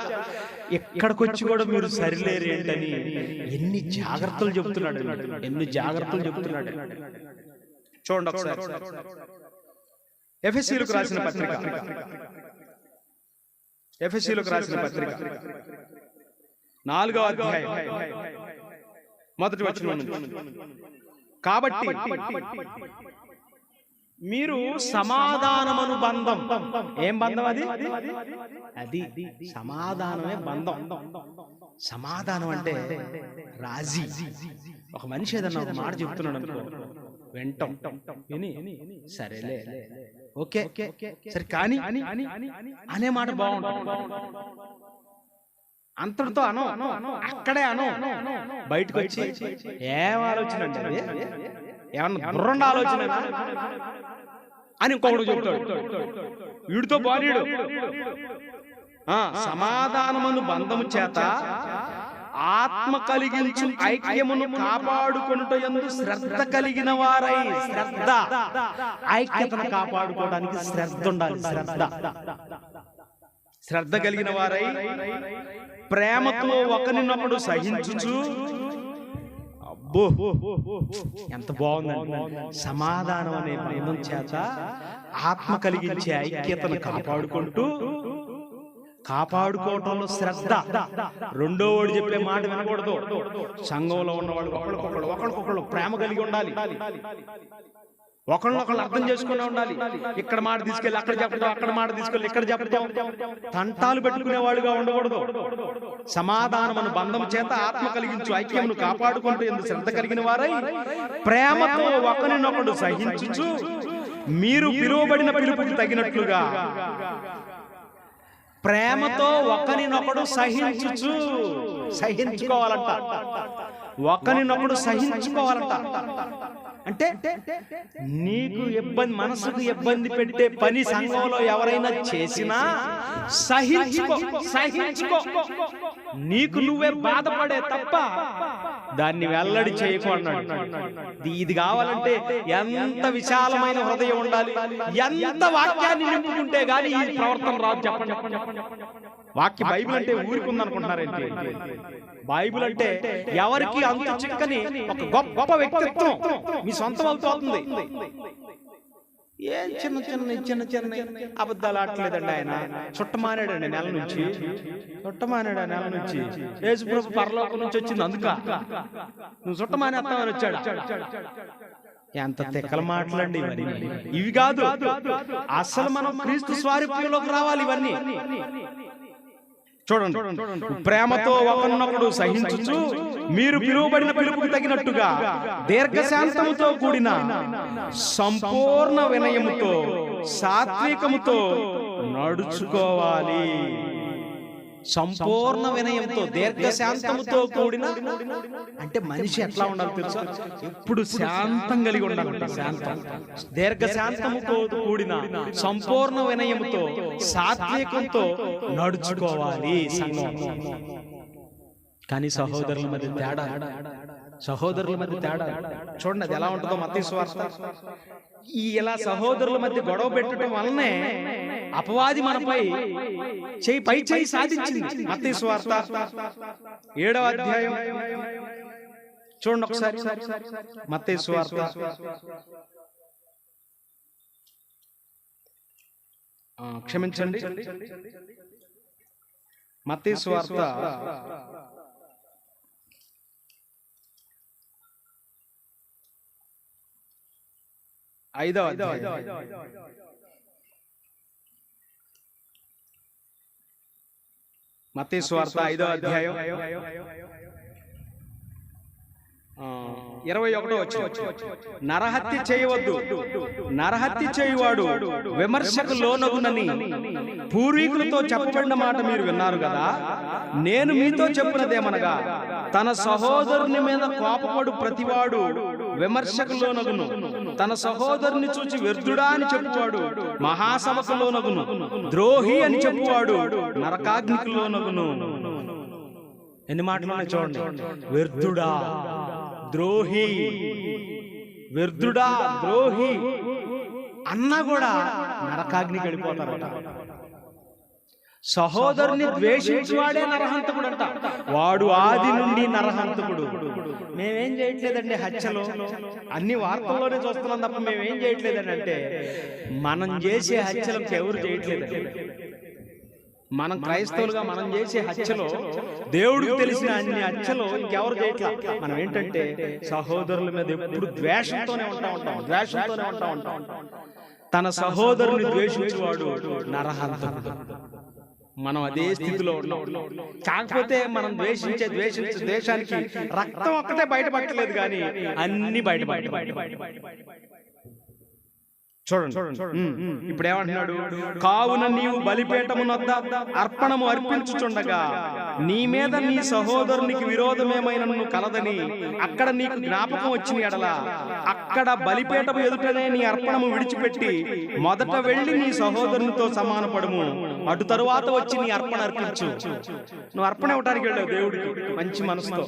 ఎక్కడికొచ్చి కూడా మీరు సరిలేరు ఏంటని ఎన్ని జాగ్రత్తలు చెబుతున్నాడు. చూడండి ఒకసారి ఎఫెసీయులకు రాసిన పత్రిక 4వ అధ్యాయం 1వ వచనం. కాబట్టి మీరు సమాధానమను బంధం. ఏం బంధం అది? అది సమాధానమే బంధం. సమాధానం అంటే రాజీ. ఒక మనిషి ఏదన్నా ఒక మాట చెప్తున్నాడు అనుకో, వింటాం, విని సరేలే ఓకే సరే కానీ అనే మాట బాగుంటుంది. అంతటితో అను, అక్కడే అను. బయటకు వచ్చి ఏం ఆలోచన అంటే ఏమన్నా బుర్రండ ఆలోచన అని ఇంకొకడు చెప్తాడు, వీడితో బాలీడు. సమాధానమును బంధము చేత ఆత్మ కలిగించు ఐక్యమును కాపాడుకొనుట యందు శ్రద్ధ కలిగిన వారై. శ్రద్ధ, ఐక్యతను కాపాడుకోవడానికి శ్రద్ధ ఉండాలి. శ్రద్ధ కలిగిన వారై ప్రేమతో ఒకరినొకడు సహించుచు. అబ్బో ఎంత బాగుందండి! సమాధానం అనే బంధం చేత ఆత్మ కలిగించే ఐక్యతను కాపాడుకోవటంలో శ్రద్ధ. రెండో వాడు చెప్పే మాట వినకూడదు. సంఘంలో ఉన్నవాడు ఒకళ్ళకొకళ్ళు ప్రేమ కలిగి ఉండాలి. ఒకళ్ళొకళ్ళు అర్థం చేసుకునే ఉండాలి. ఇక్కడ మాట తీసుకెళ్ళి అక్కడ చెప్పడం, అక్కడ మాట తీసుకెళ్ళి ఇక్కడ చెప్పడం, తంటాలు పెట్టుకునేవాడుగా ఉండకూడదు. సమాధానమును బంధం చేత ఆత్మ కలిగించు ఐక్యమును కాపాడుకుంటూ ఎందుకు శ్రద్ధ కలిగిన వారై ప్రేమతో ఒకరినొకడు సహించుచు మీరు పిలువబడిన పిలుపుకి తగినట్లుగా. ప్రేమతో ఒకరినొకడు సహించుకోవాలంట. ఒకరినొకడు సహించుకోవాలంట. అంటే నీకు ఇబ్బంది, మనసుకు ఇబ్బంది పెట్టే పని సంఘంలో ఎవరైనా చేసినా సహించుకో. నీకు నువ్వే బాధపడే తప్ప దాన్ని వెల్లడి చేయకూడదు. ఇది కావాలంటే ఎంత విశాలమైన హృదయం ఉండాలి, ఎంత వాక్యాన్ని నింపుకుంటే గానీ ఈ ప్రవర్తన రాదు. చెప్పండి. వాక్య బైబిల్ అంటే ఊరికి ఉందనుకుంటున్నారేంటి? బైబిల్ అంటే ఎవరికి అంతు చిక్కని ఒక గొప్ప వ్యక్తిత్వం మీ సొంతం అవుతుంది. ఏం చిన్న అబద్ధాలు ఆడలేదండి ఆయన. చుట్టమానాడండి నెల నుంచి. యేసుప్రభు పరలోకం నుంచి వచ్చింది అందుక నువ్వు చుట్టమానేస్తామని వచ్చాడు. ఎంత తిక్కల మాటలండి ఇవన్నీ. ఇవి కాదు అసలు మనం క్రీస్తు స్వారూప్యంలోకి రావాలి. ఇవన్నీ చూడండి. ప్రేమతో ఒకరినొకడు సహించుచు మీరు పిలువబడిన పిలుపుకు తగినట్టుగా దీర్ఘశాంతముతో కూడిన సంపూర్ణ వినయముతో సాత్వికముతో నడుచుకోవాలి. సంపూర్ణ వినయంతో దీర్ఘశాంతముతో కూడిన అంటే మనిషి ఎట్లా ఉండాలి తెలుసా? ఎప్పుడు శాంతం కలిగి ఉండాలంట. శాంతం, దీర్ఘశాంతముతో కూడిన సంపూర్ణ వినయముతో సాత్వికంతో నడుచుకోవాలి సంఘం. కానీ సహోదరుల మధ్య తేడా చూడండి. అది ఎలా ఉంటుందో మత్తయి సువార్త. ఇలా సహోదరుల మధ్య గొడవ పెట్టడం వల్లనే అపవాది మనపై పై చేయి సాధించింది. మత్తయి సువార్త 7వ అధ్యాయం చూడండి ఒకసారి. మత్తయి సువార్త క్షమించండి, మత్తయి సువార్త 5వ అధ్యాయం. మత్తయి సువార్త 5వ అధ్యాయం 21వ వచనం. నరహత్య చేయవద్దు, నరహత్య చేయువాడు విమర్శకు లోనగునని పూర్వీకులతో చెప్పబడిన మాట మీరు విన్నారు కదా. నేను మీతో చెప్పినదేమనగా తన సహోదరుని మీద కోపపడు ప్రతివాడు విమర్శకు లోనగును, తన సహోదరుని చూచి వ్యర్థుడా అని చెప్పువాడు మహాసభకు లోనగును, ద్రోహి అని చెప్పువాడు నరకాగ్నికి లోనగును. ఎన్ని మాటలు చూడండి. వ్యర్థుడా, ద్రోహి, వ్యర్థుడా, ద్రోహి అన్నా కూడా నరకాగ్నికి వెళ్ళిపోతారట. సహోదరుని ద్వేషించువాడే నరహంతకుడు అంట. వాడు ఆది నుండి నరహంతకుడు. మేమేం చేయట్లేదండి హత్యలు, అన్ని వార్తల్లోనే చూస్తున్నాం తప్ప మేమేం చేయట్లేదండి. అంటే మనం చేసే హత్యలకు ఎవరు చేయట్లేదండి. మనం క్రైస్తవులుగా మనం చేసే హత్యలో, దేవుడికి తెలిసిన అన్ని హత్యలో ఇంకెవరు చేయట్లా. మనం ఏంటంటే సహోదరుల మీద ఎప్పుడు ద్వేషంతోనే ఉంటా ఉంటాం. తన సహోదరుని ద్వేషించేవాడు నరహంతకుడు. మనం అదే స్థితిలో ఉన్నాం. కాకపోతే మనం ద్వేషించే ద్వేషానికి రక్తం ఒక్కటే బయటపడలేదు, కానీ అన్ని బయట చూడండి. ఇప్పుడు ఏమంటున్నాడు? కావున నీవు బలిపీఠమునొద్ద అర్పణము అర్పించుచుండగా నీ మీద నీ సహోదరునికి విరోధమేమైనను కలదని అక్కడ నీకు జ్ఞాపకం వచ్చిన ఎడల అక్కడ బలిపీఠము ఎదుటనే నీ అర్పణము విడిచిపెట్టి మొదట వెళ్లి నీ సహోదరునితో సమానపడము, అటు తరువాత వచ్చి నీ అర్పణ అర్పించు. నువ్వు అర్పణ ఇవ్వడానికి వెళ్ళావు దేవుడికి మంచి మనసుతో.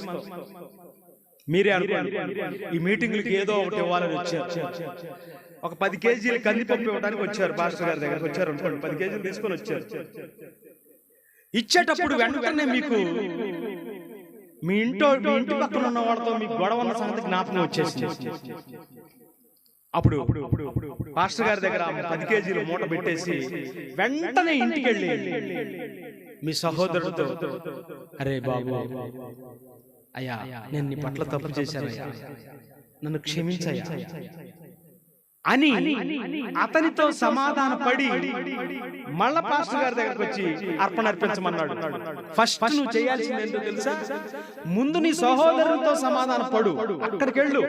మీరే అనుకోండి, ఈ మీటింగ్లకి ఏదో ఒకటి ఇవ్వాలని వచ్చారు. ఒక 10 కేజీలు కందిపప్పు ఇవ్వడానికి వచ్చారు, పాస్టర్ గారి దగ్గరకు వచ్చారు అనుకోండి. 10 కేజీలు తీసుకొని వచ్చారు. ఇచ్చేటప్పుడు వెంటనే మీకు మీ ఇంటి పక్కన ఉన్న వాళ్ళతో మీకు గొడవ ఉన్న సంగతి జ్ఞాపకం వచ్చేసింది. అప్పుడు పాస్టర్ గారి దగ్గర 10 కేజీలు మూట పెట్టేసి వెంటనే ఇంటికి వెళ్ళి మీ సహోదరుడితో, అరే బాబు, అయ్యా నేను నీ పట్ల తప్పు చేశానయ్యా, నన్ను క్షమించయ్యా అని అతనితో సమాధాన పడి మళ్ళా పాస్టర్ గారి దగ్గరకు వచ్చి అర్పణ అర్పించమన్నాడు. ఫస్ట్ నువ్వు చేయాల్సింది ఏంటో తెలుసా? ముందు నీ సహోదరునితో సమాధాన పడు, అక్కడికి వెళ్ళు.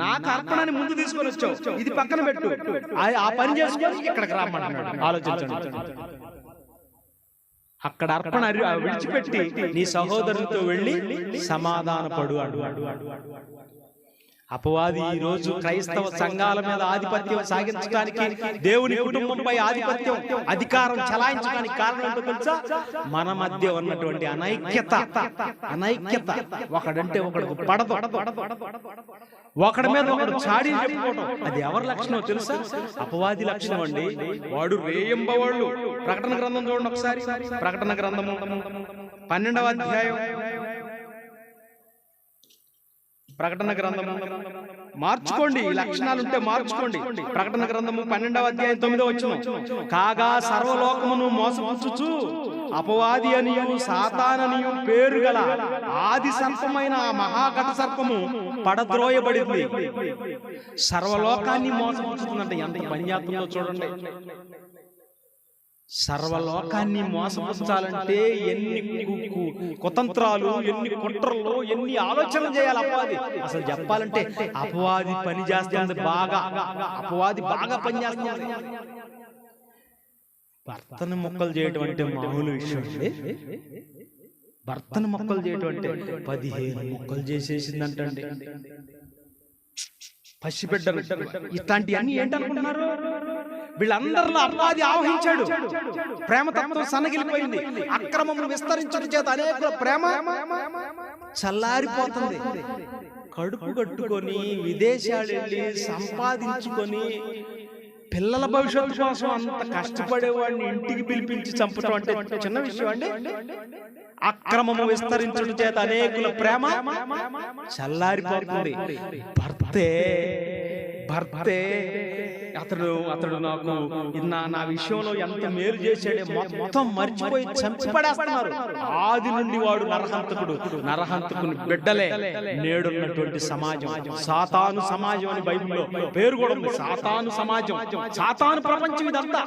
నాకు అర్పణని ముందు తీసుకొని వచ్చావు, ఇది పక్కన పెట్టు, ఆ పని చేసుకొని ఇక్కడికి రామన్నాడు. ఆలోచించండి. అక్కడ అర్పణ విడిచిపెట్టి నీ సహోదరునితో వెళ్ళి సమాధాన పడు అడు. అపవాది ఈ రోజు క్రైస్తవ సంఘాల మీద ఆధిపత్యం సాగించడానికి, దేవుని కుటుంబంపై ఆధిపత్యం అధికారం చలాయించడానికి కారణం ఏంటో తెలుసా? మన మధ్య ఉన్నటువంటి అనైక్యత. ఒకడంటే ఒకడు పడదు, ఒకడి మీద ఒకడు చాడీ చెప్పుకోవడం. అది ఎవరి లక్షణం తెలుసా? అపవాది లక్షణం అండి. వాడు రేయింబవాళ్ళు. ప్రకటన గ్రంథం చూడండి ఒకసారి. ప్రకటన గ్రంథము 12వ అధ్యాయం. ప్రకటన గ్రంథము మార్చుకోండి, ఈ లక్షణాలు ఉంటే మార్చుకోండి. ప్రకటన గ్రంథము 12వ అధ్యాయం 9వ వచనం. కాగా సర్వలోకమును మోసపుచ్చుచు అపవాది అనియు సాతాననియు పేరు గల ఆది సర్పమైన ఆ మహాఘట సర్పము పడద్రోయబడింది. సర్వలోకాన్ని మోసపుచ్చుతుందంటే ఎంత పని చేస్తుందో చూడండి. సర్వలోకాన్ని మోసపుచ్చాలంటే ఎన్ని కుతంత్రాలు, ఎన్ని కుట్రలు, ఎన్ని ఆలోచనలు చేయాలి అపవాది. అసలు చెప్పాలంటే అపవాది పని చేస్తుంది బాగా. అపవాది బాగా పని చేస్తుంది. భర్తను మొక్కలు చేయటం అంటే మామూలు విషయం అండి. భర్తను మొక్కలు చేయటం అంటే 15 మొక్కలు చేసేసిందంటండి. పసిబిడ్డలు ఇట్లాంటివన్నీ ఏంటనుకుంటున్నారు? వీళ్ళందరిలో అపవాది ఆవహించాడు. ప్రేమతత్వం సన్నగిలిపోయింది. అక్రమమును విస్తరించడం చేత అనేక ప్రేమ చల్లారిపోతుంది. కడుపు కట్టుకొని విదేశాలు వెళ్ళి సంపాదించుకొని పిల్లల భవిష్యత్తు కోసం అంత కష్టపడేవాడిని ఇంటికి పిలిపించి చంపడం అంటే చిన్న విషయం అండి. అక్రమము విస్తరించడం చేత అనేకుల ప్రేమ చల్లారిపోతుంది. భర్తే అతడు నాకు నా విషయంలో ఎంత మేలు చేశాడే మొత్తం మర్చిపోయి చంపి పడేస్తున్నారు. ఆది నుండి వాడు నరహంతకుని బిడ్డలే నేడున్నటువంటి సమాజం. సాతాను సమాజం అని బైబిల్లో పేరు కూడా ఉంది. సాతాను సమాజం, సాతాను ప్రపంచం ఇదంతా.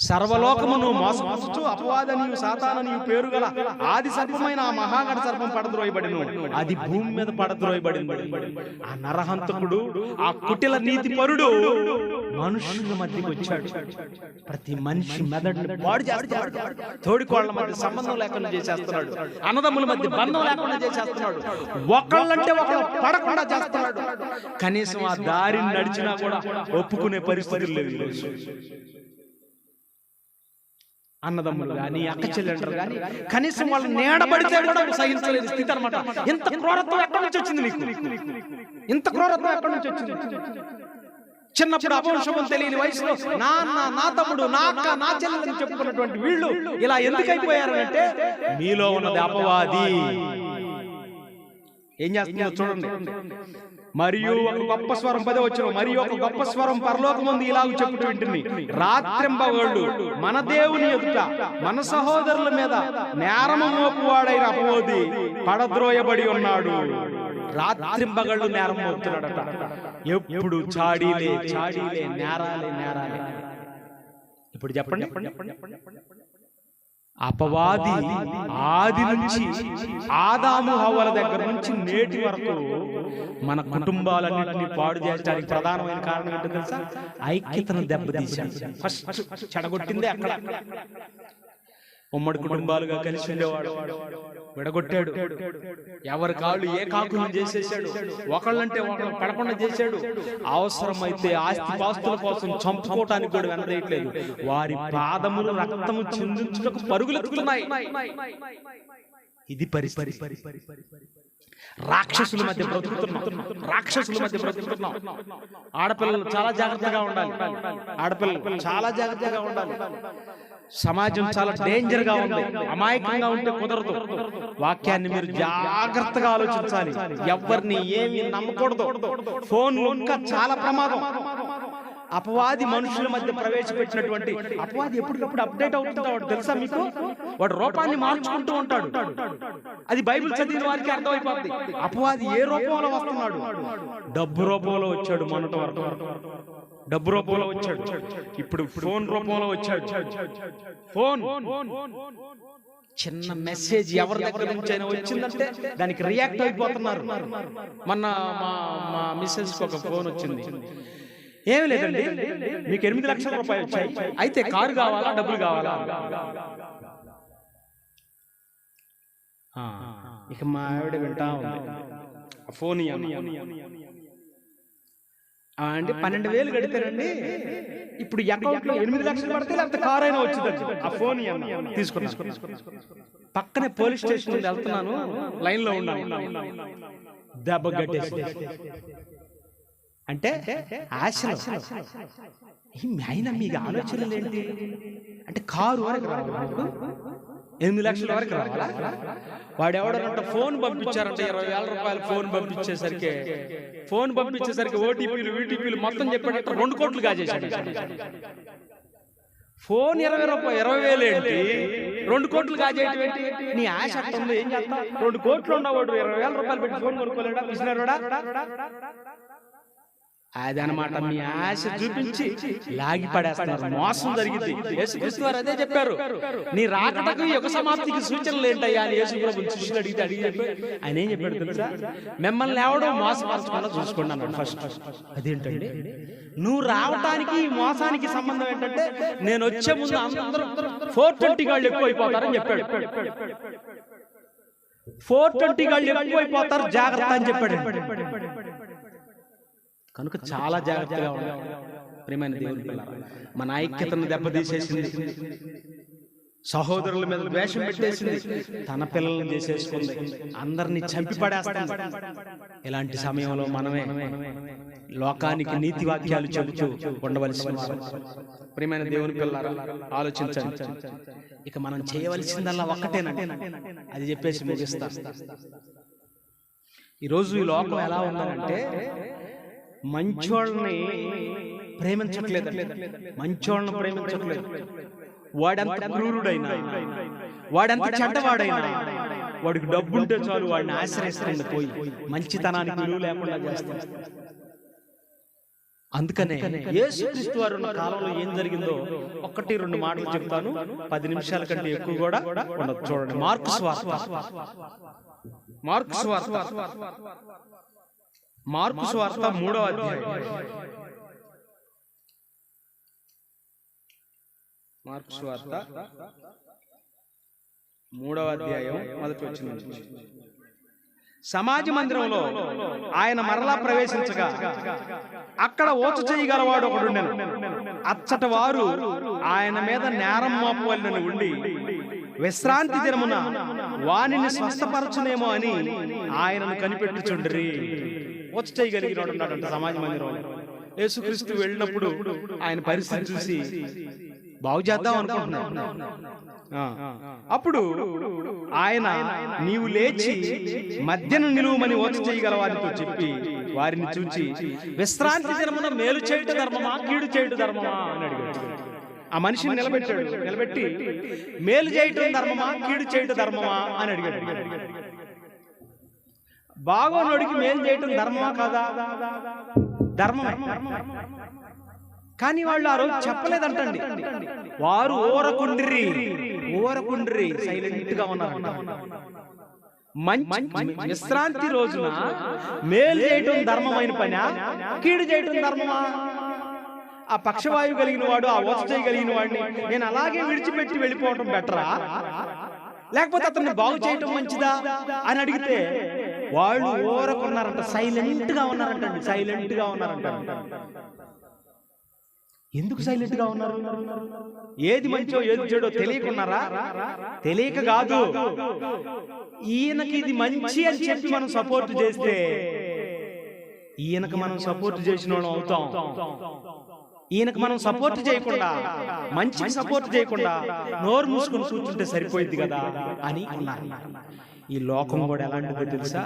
సర్వలోకమును మోసపుచ్చుచు అపవాదనియు సాతాననియు పేరు గల ఆది సర్పమైన ఆ మహాఘట సర్పం పడద్రోయబడిను. అది భూమి మీద పడద్రోయబడింది. ఆ నరహంతకుడు, ఆ కుటిల నీతి పరుడు మనుషుల మధ్యకి వచ్చాడు. ప్రతి మనిషి మెదడుని పాడు చేస్తున్నాడు. తోడికోళ్ల మధ్య సంబంధం లేకుండా చేసేస్తున్నాడు. అన్నదమ్ముల మధ్య బంధం లేకుండా చేసేస్తున్నాడు. ఒకళ్ళంటే ఒకళ్ళు పడకుండా చేస్తున్నాడు. కనీసం ఆ దారిని నడిచినా కూడా ఒప్పుకునే పరిస్థితులు లేవు. అన్నదమ్ములు గాని అక్క చెల్లెండ్రు గాని కనీసం వాళ్ళు నీడబడితే కూడా సహించలేని స్థితి అన్నమాట. ఇంత క్రూరత్వం ఎక్కడి నుంచి వచ్చింది నీకు? ఇంత క్రూరత్వం ఎక్కడి నుంచి వచ్చింది? చిన్నప్పుడు అపౌరుషం తెలియని వయసులో నా తమ్ముడు, నా అక్క, నా చెల్లెలని చెప్పుకున్నటువంటి వీళ్ళు ఇలా ఎందుకు అయిపోయారంటే మీలో ఉన్నది అపవాది. ఏం చేస్తుందో చూడండి. మరియు ఒక గొప్ప స్వరం 10వ వచనం, మరియు ఒక గొప్ప స్వరం పరలోకమందు ఇలాగ చెప్పుతూ వింటిని, రాత్రింబగళ్ళు మన దేవుని ఎదుట మన సహోదరుల మీద నేరము మోపువాడైన అపవాది పడద్రోయబడి ఉన్నాడు. రాత్రింబగళ్ళు నేరం మోపుతున్నాడట. ఎప్పుడు చాడీలే చాడీలే, నేరాలే నేరాలే. ఇప్పుడు చెప్పండి, అపవాది ఆది నుంచి ఆదాము హవ్వల దగ్గర నుంచి నేటి వరకు మన కుటుంబాలన్నింటినీ పాడు చేయడానికి ప్రధానమైన కారణం ఏంటో తెలుసా? ఐక్యతను దెబ్బతీశాడు. ఫస్ట్ చెడగొట్టిందే అక్కడ. ఉమ్మడి కుటుంబాలుగా కలిసి ఉండేవాడు విడగొట్టాడు. ఎవరి కాళ్ళు ఏ కాకులను చేసేసాడు. ఒకళ్ళంటే ఒకళ్ళు పడకుండా చేశాడు. అవసరమైతే ఆస్తి పాస్తుల కోసం చంపుకోవటానికి కూడా వెనదేయట్లేదు. వారి పాదములు రక్తము చిందించుటకు పరుగులెత్తుతున్నాయి. ఇది పరిస్థితి. రాక్షసుల మధ్య బ్రతుకుతున్నాం. ఆడపిల్లలు చాలా జాగ్రత్తగా ఉండాలి. సమాజం చాలా డేంజర్ గా ఉంది. అమాయకంగా ఉంటే కుదరదు. వాక్యాన్ని మీరు జాగ్రత్తగా ఆలోచించాలి. ఎవరిని ఏమి నమ్మకూడదు. ఫోన్ ఇంకా చాలా ప్రమాదం. అపవాది మనుషుల మధ్య ప్రవేశపెట్టినటువంటి అపవాది ఎప్పటికప్పుడు అప్డేట్ అవుతుంటాడు తెలుసా మీకు? వాడు రూపాన్ని మార్చుకుంటూ ఉంటాడు. అది బైబిల్ చదివిన వారికి అర్థమైపోతుంది. అపవాది ఏ రూపంలో వస్తున్నాడు? డబ్బు రూపంలో వచ్చాడు. మొన్నటి వరకు డబ్బు రూపంలో వచ్చాడు. ఇప్పుడు ఫోన్ రూపంలో వచ్చాడు. ఫోన్ చిన్న మెసేజ్ ఎవరి దగ్గర నుంచి అయినా వచ్చిందంటే దానికి రియాక్ట్ అయిపోతున్నారు. మొన్న మా మిస్సెస్ ఒక ఫోన్ వచ్చింది. ఏమి లేదండి, మీకు 8 లక్షల రూపాయలు వచ్చాయి, అయితే కారు కావాలా డబ్బులు కావాలా? ఇక మా ఆవిడ వింటా ఉంది. ఫోన్ అంటే 12,000 గడిపారండి. ఇప్పుడు అకౌంట్ లో 8 లక్షలు పడితే లేకపోతే కారు అయినా వచ్చిందండి. ఆ ఫోన్ తీసుకున్నాను. పక్కనే పోలీస్ స్టేషన్ వెళ్తున్నాను, లైన్ లో ఉన్నాను. దెబ్బ గట్టేసి అంటే ఆశలు. ఆయన మీకు ఆలోచనలు ఏంటి అంటే కారు వరకు రావాలి, 8 లక్షల వరకు రావాలా? వాడెవడంట ఫోన్ పంపించారంట, 20,000 రూపాయలు ఫోన్ పంపించేసరికి ఓటీపీలు మొత్తం చెప్పాడు. 2 కోట్లు కాజేశాడు. ఫోన్ 20,000 ఏంటి, 2 కోట్లు కాజేయటం ఏంటి? నీ ఆశ అట్ట ఉంది, ఏం చేస్తా? 2 కోట్లు ఉన్నవాడు 20,000 రూపాయలు పెట్టి ఫోన్ కొనుక్కోలేడా? పిసినారోడా? అదనమాట. మీ ఆశ చూపించి లాగి పడేస్తున్నారు. మోసం జరిగింది. యేసుక్రీస్తు వారు అదే చెప్పారు. నీ రాకటకు యుగ సమాప్తికి సూచనలు ఏంటయ్యా అని యేసు ప్రభువుని శిష్యులు అడిగితే ఆయన ఏం చెప్పాడు తెలుసా? మిమ్మల్ని ఎవడో మోసపరచకుండా చూసుకోండి అన్నాడు ఫస్ట్. అదేంటండి? నువ్వు రావటానికి మోసానికి సంబంధం ఏంటంటే నేను వచ్చే ముందు అందరూ 420 గాళ్ళు ఎక్కువ అయిపోతారని చెప్పాడు. 420 గాళ్ళు ఎక్కువ అయిపోతారు, జాగ్రత్త అని చెప్పాడు. కనుక చాలా జాగ్రత్తగా ఉండాలి. ప్రియమైన దేవుని పిల్లలారా, మన ఐక్యతను దెబ్బతీసేసింది, సహోదరుల మీద ద్వేషం పెట్టేసింది, తన పిల్లలను చేసేసుకుంది, అందరినీ చంపి పడేస్తుంది. ఇలాంటి సమయంలో మనమే లోకానికి నీతి వాక్యాలు చెబుతూ ఉండవలసిన వారు. ప్రియమైన దేవుని పిల్లలారా, ఆలోచించండి. ఇక మనం చేయవలసిందల్లా ఒక్కటేనండి, అది చెప్పేసి ముగిస్తా. ఈరోజు ఈ లోకం ఎలా ఉందంటే మంచోళ్ళని ప్రేమించట్లేదు. వాడెంత క్రూరుడైనా, వాడెంత చెడ్డవాడైనా, వాడికి డబ్బుంటే చాలు వాడిని ఆశ్రయిస్తుంది. పోయి మంచితనానికి విలువ లేకుండా చేస్తాడు. అందుకనే యేసుక్రీస్తు వారు ఉన్న కాలంలో ఏం జరిగిందో 1-2 మాటలు చెప్తాను. 10 నిమిషాల కంటే ఎక్కువ కూడా ఉండదు. చూడండి, మార్కు సువార్త 3వ అధ్యాయం. మార్కు సువార్త 3వ అధ్యాయం 1వ వచనం. సమాజ మందిరంలో ఆయన మరలా ప్రవేశించగా అక్కడ ఓచ చేయగలవాడు ఒకడుండెను. అచ్చట వారు ఆయన మీద నేరం మోపవలెనని ఉండి విశ్రాంతి దినమున వానిని స్వస్థపరచునేమో అని ఆయనను కనిపెట్టుచుండిరి. ఓచ చేయగలిగినాడు ఉన్నాడంట సమాజ మందిరంలో. యేసుక్రీస్తు వెళ్ళినప్పుడు ఆయన పరిస్థితి చూసి బాగు చేద్దాం అనుకుంటున్నాడు. అప్పుడు ఆయన నీవు లేచి మధ్యను నిలువమని ఓచ చేయగల వారితో చెప్పి వారిని చూచి విశ్రాంతి దినమున మేలు చేయుట ధర్మమా కీడు చేయుట ధర్మమా అని అడిగాడు. ఆ మనిషిని నిలబెట్టి మేలు చేయటం ధర్మమా కీడు చేయటం ధర్మమా అని అడిగాడు. బాగోనోడికి మేలు చేయటం ధర్మమా కాదా? ధర్మమే. కానీ వాళ్ళు ఆ రోజు చెప్పలేదంటండి. వారు ఊరకుండ్రి సైలెంట్ గా ఉన్నారు. విశ్రాంతి రోజున మేలు చేయటం ధర్మమైన పని, కీడు చేయటం ధర్మమా? ఆ పక్షవాయువు కలిగిన వాడు, ఆ ఓచ చేయగలిగిన వాడిని నేను అలాగే విడిచిపెట్టి వెళ్ళిపోవటం బెటరా, లేకపోతే అతన్ని బాగు చేయటం మంచిదా అని అడిగితే వాళ్ళు ఊరకున్నారంట, సైలెంట్ గా ఉన్నారంటండి. సైలెంట్ గా ఉన్నారంట. ఎందుకు సైలెంట్ గా ఉన్నారు? ఏది మంచో ఏది చెడో తెలియకున్నారా? తెలియక కాదు. ఈయనకి ఇది మంచి అని చెప్పి మనం సపోర్ట్ చేస్తే ఈయనకు మనం సపోర్ట్ చేసిన వాళ్ళం అవుతాం. ఈయనకు మనం సపోర్ట్ చేయకుండా, మంచికి సపోర్ట్ చేయకుండా నోరు మూసుకొని కూర్చుంటే సరిపోయింది కదా అని అన్నారు. ఈ లోకం కూడా ఎలాంటిదో తెలుసా?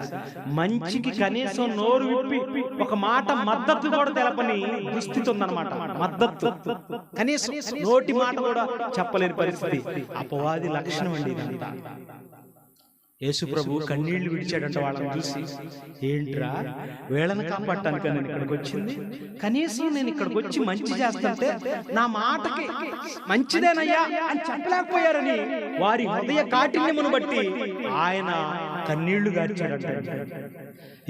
మంచికి కనీసం నోరు విప్పి ఒక మాట మద్దతు కూడా తెలపని దుస్థితి ఉందన్నమాట. మద్దతు కనీసం నోటి మాట కూడా చెప్పలేని పరిస్థితి. అపవాది లక్షణం అండి ఇదంతా. యేసు ప్రభు కన్నీళ్లు విడిచాడంట వాళ్ళని చూసి. ఏంట్రా, వేళను కాపాడటానికి నేను ఇక్కడికి వచ్చింది? కనీసం నేను ఇక్కడికి వచ్చి మంచి చేస్తుంటే నా మాటకి మంచిదేనయ్యా అని చెప్పలేకపోయారని వారి హృదయ కాఠిన్యమును బట్టి ఆయన కన్నీళ్లు గార్చాడంట.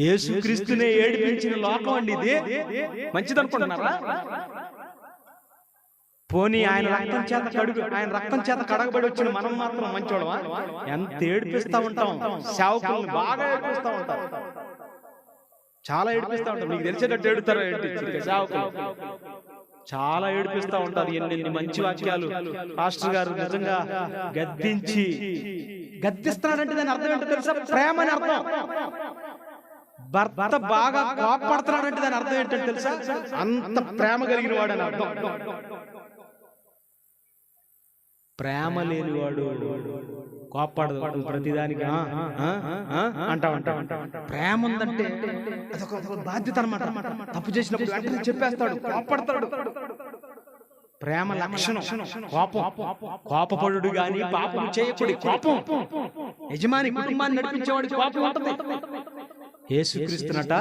యేసుక్రీస్తునే ఏడిపించిన లోకం అండి ఇది. మంచిదనుకుంటున్నారా? పోనీ ఆయన రక్తం చేత కడగబడి వచ్చిన మనం మాత్రం మంచోడమా? ఎంత ఏడిపిస్తా ఉంటాం సేవకుల్ని, బాగా ఏడిపిస్తా ఉంటాం, చాలా ఏడిపిస్తా ఉంటాం. మీకు తెలిసేటట్టు ఏడుతారు సేవకులు, చాలా ఏడిపిస్తా ఉంటారు. ఎన్ని మంచి వాక్యాలు పాస్టర్ గారు నిజంగా గద్దిస్తున్నాడంటే దాని అర్థం ఏంటో తెలుసా? ప్రేమ అని అర్థం. భర్త బాగా కోపడుతున్నాడంటే దాని అర్థం ఏంటంటే తెలుసా? అంత ప్రేమ కలిగిన వాడు అని అర్థం. ప్రేమ లేనివాడు కోపడదు ప్రతిదానికి అంటా. ప్రేమ ఉందంటే అదొక బాధ్యత అన్నమాట. తప్పు చేసినప్పుడు వెంటనే చెప్పేస్తాడు, కోపడతాడు. ప్రేమ లక్షణం కోపపడు గాని పాపం చేయకూడదు. కోపం యజమాని కుటుంబాన్ని నడిపించేవాడికి కోపం ఉంటుంది. యేసుక్రీస్తునట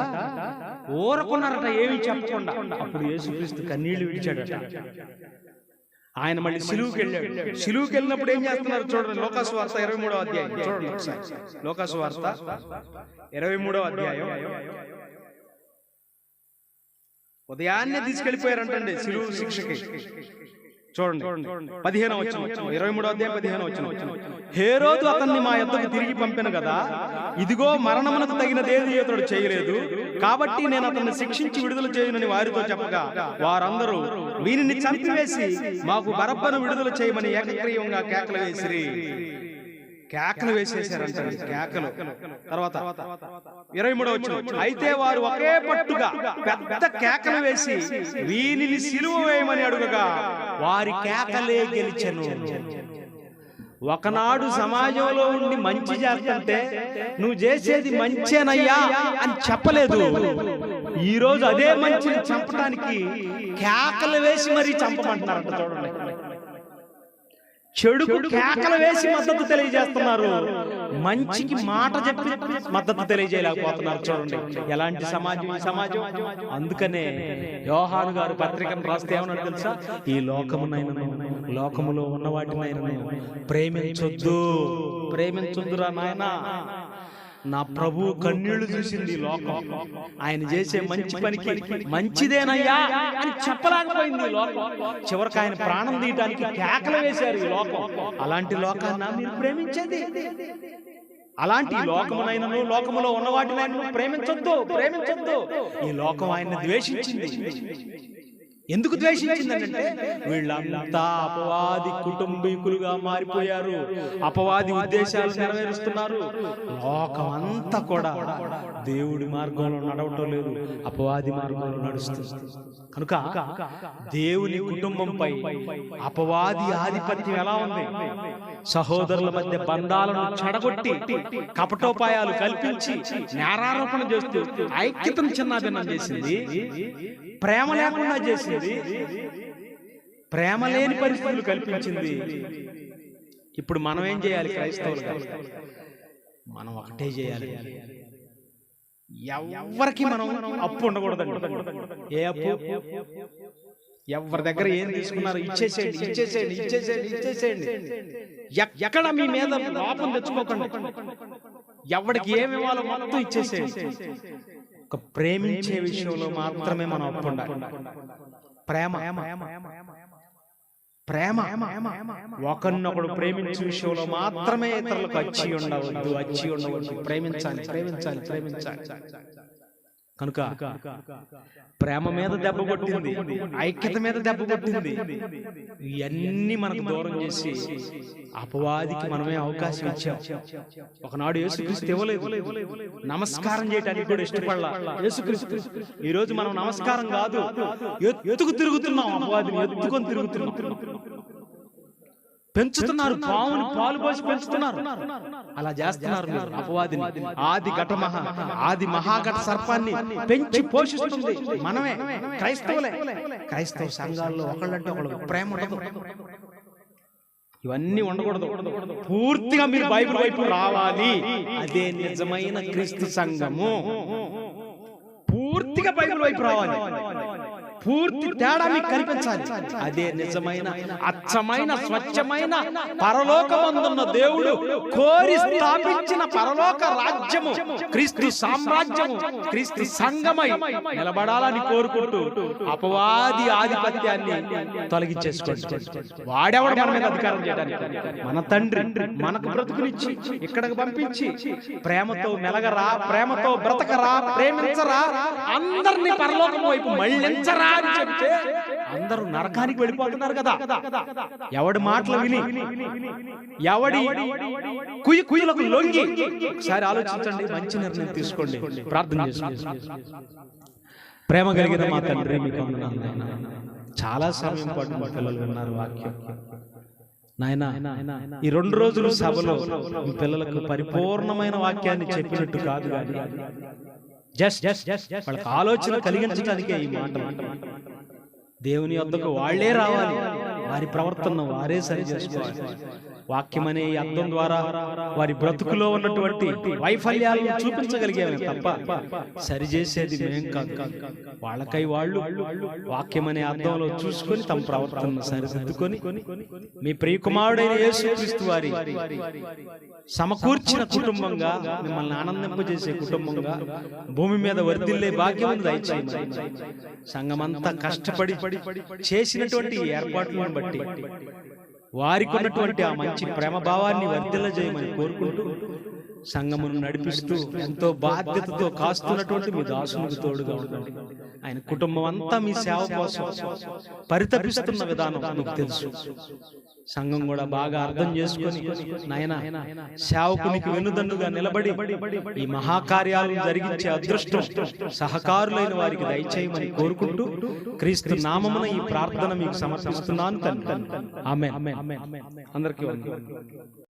ఊరకున్నారట ఏమీ చెప్పకుండా. అప్పుడు యేసుక్రీస్తు కన్నీళ్లు విడిచాడట. ఆయన మళ్ళీ సిలువుకి వెళ్ళాడు. సిలువుకి వెళ్ళినప్పుడు ఏం చేస్తున్నారు చూడండి. లోకాసు వార్త 23వ అధ్యాయం చూడండి ఒకసారి. లోకాసు వార్త 23వ అధ్యాయం. ఉదయాన్నే తీసుకెళ్లిపోయారంటండి సిలువు శిక్షకి. చూడండి 15వ వచనం, 23వ అధ్యాయం 15వ వచనం. హేరోదు అతన్ని మా యొద్దకు తిరిగి పంపెను కదా, ఇదిగో మరణమునకు తగినదేది ఇతడు చేయలేదు, కాబట్టి నేను అతన్ని శిక్షించి విడుదల చేయనని వారితో చెప్పగా వారందరూ వీనిని చంపివేసి మాకు బరబ్బను విడుదల చేయమని ఏకగ్రీవంగా కేకలు వేసేసారంట. కేకలు. తర్వాత 23వ వచనం. అయితే వారు ఒకే పట్టుగా పెద్ద కేకలు వేసి వీనిని సిలువ వేయమని అడుగగా వారి కేకలే గెలిచెను. ఒకనాడు సమాజంలో ఉండి మంచి చేస్తుంటే నువ్వు చేసేది మంచేనయ్యా అని చెప్పలేదు. ఈ రోజు అదే మంచిని చంపడానికి కేకలు వేసి మరీ చంపమంటున్నారంట. చూడండి, చెడుకు కేకలు వేసి మద్దతు తెలియజేస్తున్నారు, మంచికి మాట చెప్పి మద్దతు తెలియజేయలేకపోతున్నారు. చూడండి ఎలాంటి సమాజం ఈ సమాజం. అందుకనే యోహాను గారు పత్రికను రాస్తే ఏమన్నా తెలుసా? ఈ లోకములో ఉన్న వాటినైనా ప్రేమించొద్దురా నాయనా. నా ప్రభు కన్నీళ్లు చూసింది లోకం. ఆయన చేసే మంచి పనికి మంచిదేనయ్యా అని చెప్పలేకపోయింది లోకం. చివరికి ఆయన ప్రాణం తీయడానికి కేకలు వేశారు ఈ లోకం. అలాంటి లోకాన్ని మీరు ప్రేమించేది? అలాంటి లోకమునైనను లోకములో ఉన్న వాటినైనా ప్రేమించొద్దు. ఈ లోకం ఆయన్ని ద్వేషించింది. ఎందుకు ద్వేషించిందంటే వీళ్ళంతా అపవాది కుటుంబీకులుగా మారిపోయారు, అపవాది ఉద్దేశాలు నెరవేరుస్తున్నారు. లోకం అంతా కూడా దేవుడి మార్గంలో నడవటం లేదు, అపవాది మార్గంలో నడుస్తుంది. కనుక దేవుని కుటుంబంపై అపవాది ఆధిపత్యం ఎలా ఉంది? సహోదరుల మధ్య బంధాలను చెడగొట్టి కపటోపాయాలు కల్పించి నేరారోపణ చేస్తూ ఐక్యతను చిన్నాభిన్నం చేసింది, ప్రేమ లేకుండా చేసింది, ప్రేమ లేని పరిస్థితులు కల్పించింది. ఇప్పుడు మనం ఏం చేయాలి? క్రైస్తవులుగా మనం ఒకటే చేయాలి, ఎవరికి మనం అప్పు ఉండకూడదండి. ఏ అప్పు? ఎవరి దగ్గర ఏం తీసుకున్నారు ఇచ్చేసేయండి, ఇచ్చేసేయండి, ఇచ్చేసేయండి, ఇచ్చేసేయండి. ఎక్కడ మీ మీద లోపం తెచ్చుకోకండి. ఎవడికి ఏమి ఇవ్వాలో మొత్తం ఇచ్చేసేయండి. ఒక ప్రేమించే విషయంలో మాత్రమే మనం అప్పు ఉండాలి. ప్రేమ ప్రేమ ఒకరినొకడు ప్రేమించే విషయంలో మాత్రమే ఇతరులకు అచ్చి ఉండవద్దు. ప్రేమించాలి, ప్రేమించాలి, ప్రేమించాలి. కనుక ప్రేమ మీద దెబ్బ కొట్టింది, ఐక్యత మీద దెబ్బ కొట్టింది. ఇవన్నీ మనకు దూరం చేసి అపవాదికి మనమే అవకాశం ఇచ్చాం. ఒకనాడు యేసుక్రీస్తు ఇవ్వలేదు, నమస్కారం చేయడానికి కూడా ఇష్టపడలా యేసుక్రీస్తు. ఈ రోజు మనం నమస్కారం కాదు, ఎత్తుకు తిరుగుతున్నాం, అపవాదిని ఎత్తుకొని తిరుగుతున్నాం. పెంచుతున్నారు, పావుని పాలు పోసి పెంచుతున్నారు. అలా చేస్తున్నారు అపవాదిని. ఆది మహాఘట సర్పాన్ని పెంచి పోషిస్తుంది మనమే, క్రైస్తవులే. క్రైస్తవ సంఘాల్లో ఒకళ్ళంటే ఒకళ్ళు ప్రేమ ఉండదు, ఇవన్నీ ఉండకూడదు. పూర్తిగా మీరు బైబిల్ వైపు రావాలి. అదే నిజమైన క్రీస్తు సంఘము. పూర్తిగా బైబిల్ వైపు రావాలి, పూర్తి తేడా మీకు కనిపించాలి. అదే నిజమైన అచ్చమైన స్వచ్ఛమైన పరలోకమందున్న దేవుడు కోరి స్థాపించిన పరలోక రాజ్యము, క్రీస్తు సామ్రాజ్యము, క్రీస్తు సంఘమై నిలబడాలని కోరుకుంటూ అపవాది ఆధిపత్యాన్ని తొలగించేసుకోండి. వాడెవడు మన మీద అధికారం చేయడానికి? మన తండ్రి మనకు బ్రతుకునిచ్చి ఇక్కడికి పంపించి ప్రేమతో మెలగరా, ప్రేమతో బ్రతకరా, ప్రేమించరా, అందరినీ పరలోకం వైపు మళ్ళించరా అని చెప్తే అందరూ నరకానికి వెళ్ళిపోతున్నారు కదా. ఎవడి మాటలు విని, ఎవడి కుయ్యలకు లొంగి ఒకసారి ఆలోచించండి, మంచి నిర్ణయం తీసుకోండి. ప్రార్థన చేసుకోండి. ప్రేమ కలిగిన మా తండ్రి, మీకు వందనాలు నాయనా. చాలా సమయం పాటు మా పిల్లలు విన్నారు వాక్యం నాయనా. ఈ 2 రోజులు సభలో మీ పిల్లలకు పరిపూర్ణమైన వాక్యాన్ని చెప్పినట్టు కాదు, కానీ జస్ట్ వాళ్ళకి ఆలోచన కలిగించడానికే ఈ మాటలు. దేవుని వద్దకు వాళ్లే రావాలి, వారి ప్రవర్తన వారే సరి చేసుకోవాలి. వాక్యం అనే ఈ అర్థం ద్వారా వారి బ్రతుకులో ఉన్నటువంటి వైఫల్యాలను చూపించగలిగేవి తప్ప సరిచేసేది మేం కాదు. వాళ్ళకై వాళ్ళు వాక్యం అనే అర్థంలో చూసుకొని తమ ప్రవర్తనను సరిదిద్దుకొని మీ ప్రియకుమారుడైన యేసుక్రీస్తు వారి సమకూర్చిన కుటుంబంగా, మిమ్మల్ని ఆనందింపజేసే కుటుంబంగా భూమి మీద వర్ధిల్లే భాగ్యం దయచేయండి. సంఘమంతా కష్టపడి చేసినటువంటి ఏర్పాట్లను బట్టి వారికి ఉన్నటువంటి ఆ మంచి ప్రేమ భావాన్ని వర్ధిల్లజేయమని కోరుకుంటూ సంఘమును నడిపిస్తూ ఎంతో బాధ్యతతో కాస్తున్నటువంటి మీ దాసునికి తోడుగా ఉండండి. ఆయన కుటుంబం అంతా మీ సేవ కోసం పరితపిస్తున్న విధానం మీకు తెలుసు. సంఘం కూడా బాగా అర్థం చేసుకొని నాయనా సేవకునికి వెన్నుదన్నుగా నిలబడి ఈ మహాకార్యాలను జరిగించే అదృష్టం సహకారులైన వారికి దయచేయమని కోరుకుంటూ క్రీస్తు నామమున ఈ ప్రార్థన మీకు సమర్పిస్తున్నాను తండ్రి. ఆమేన్. అందరికీ వందనాలు.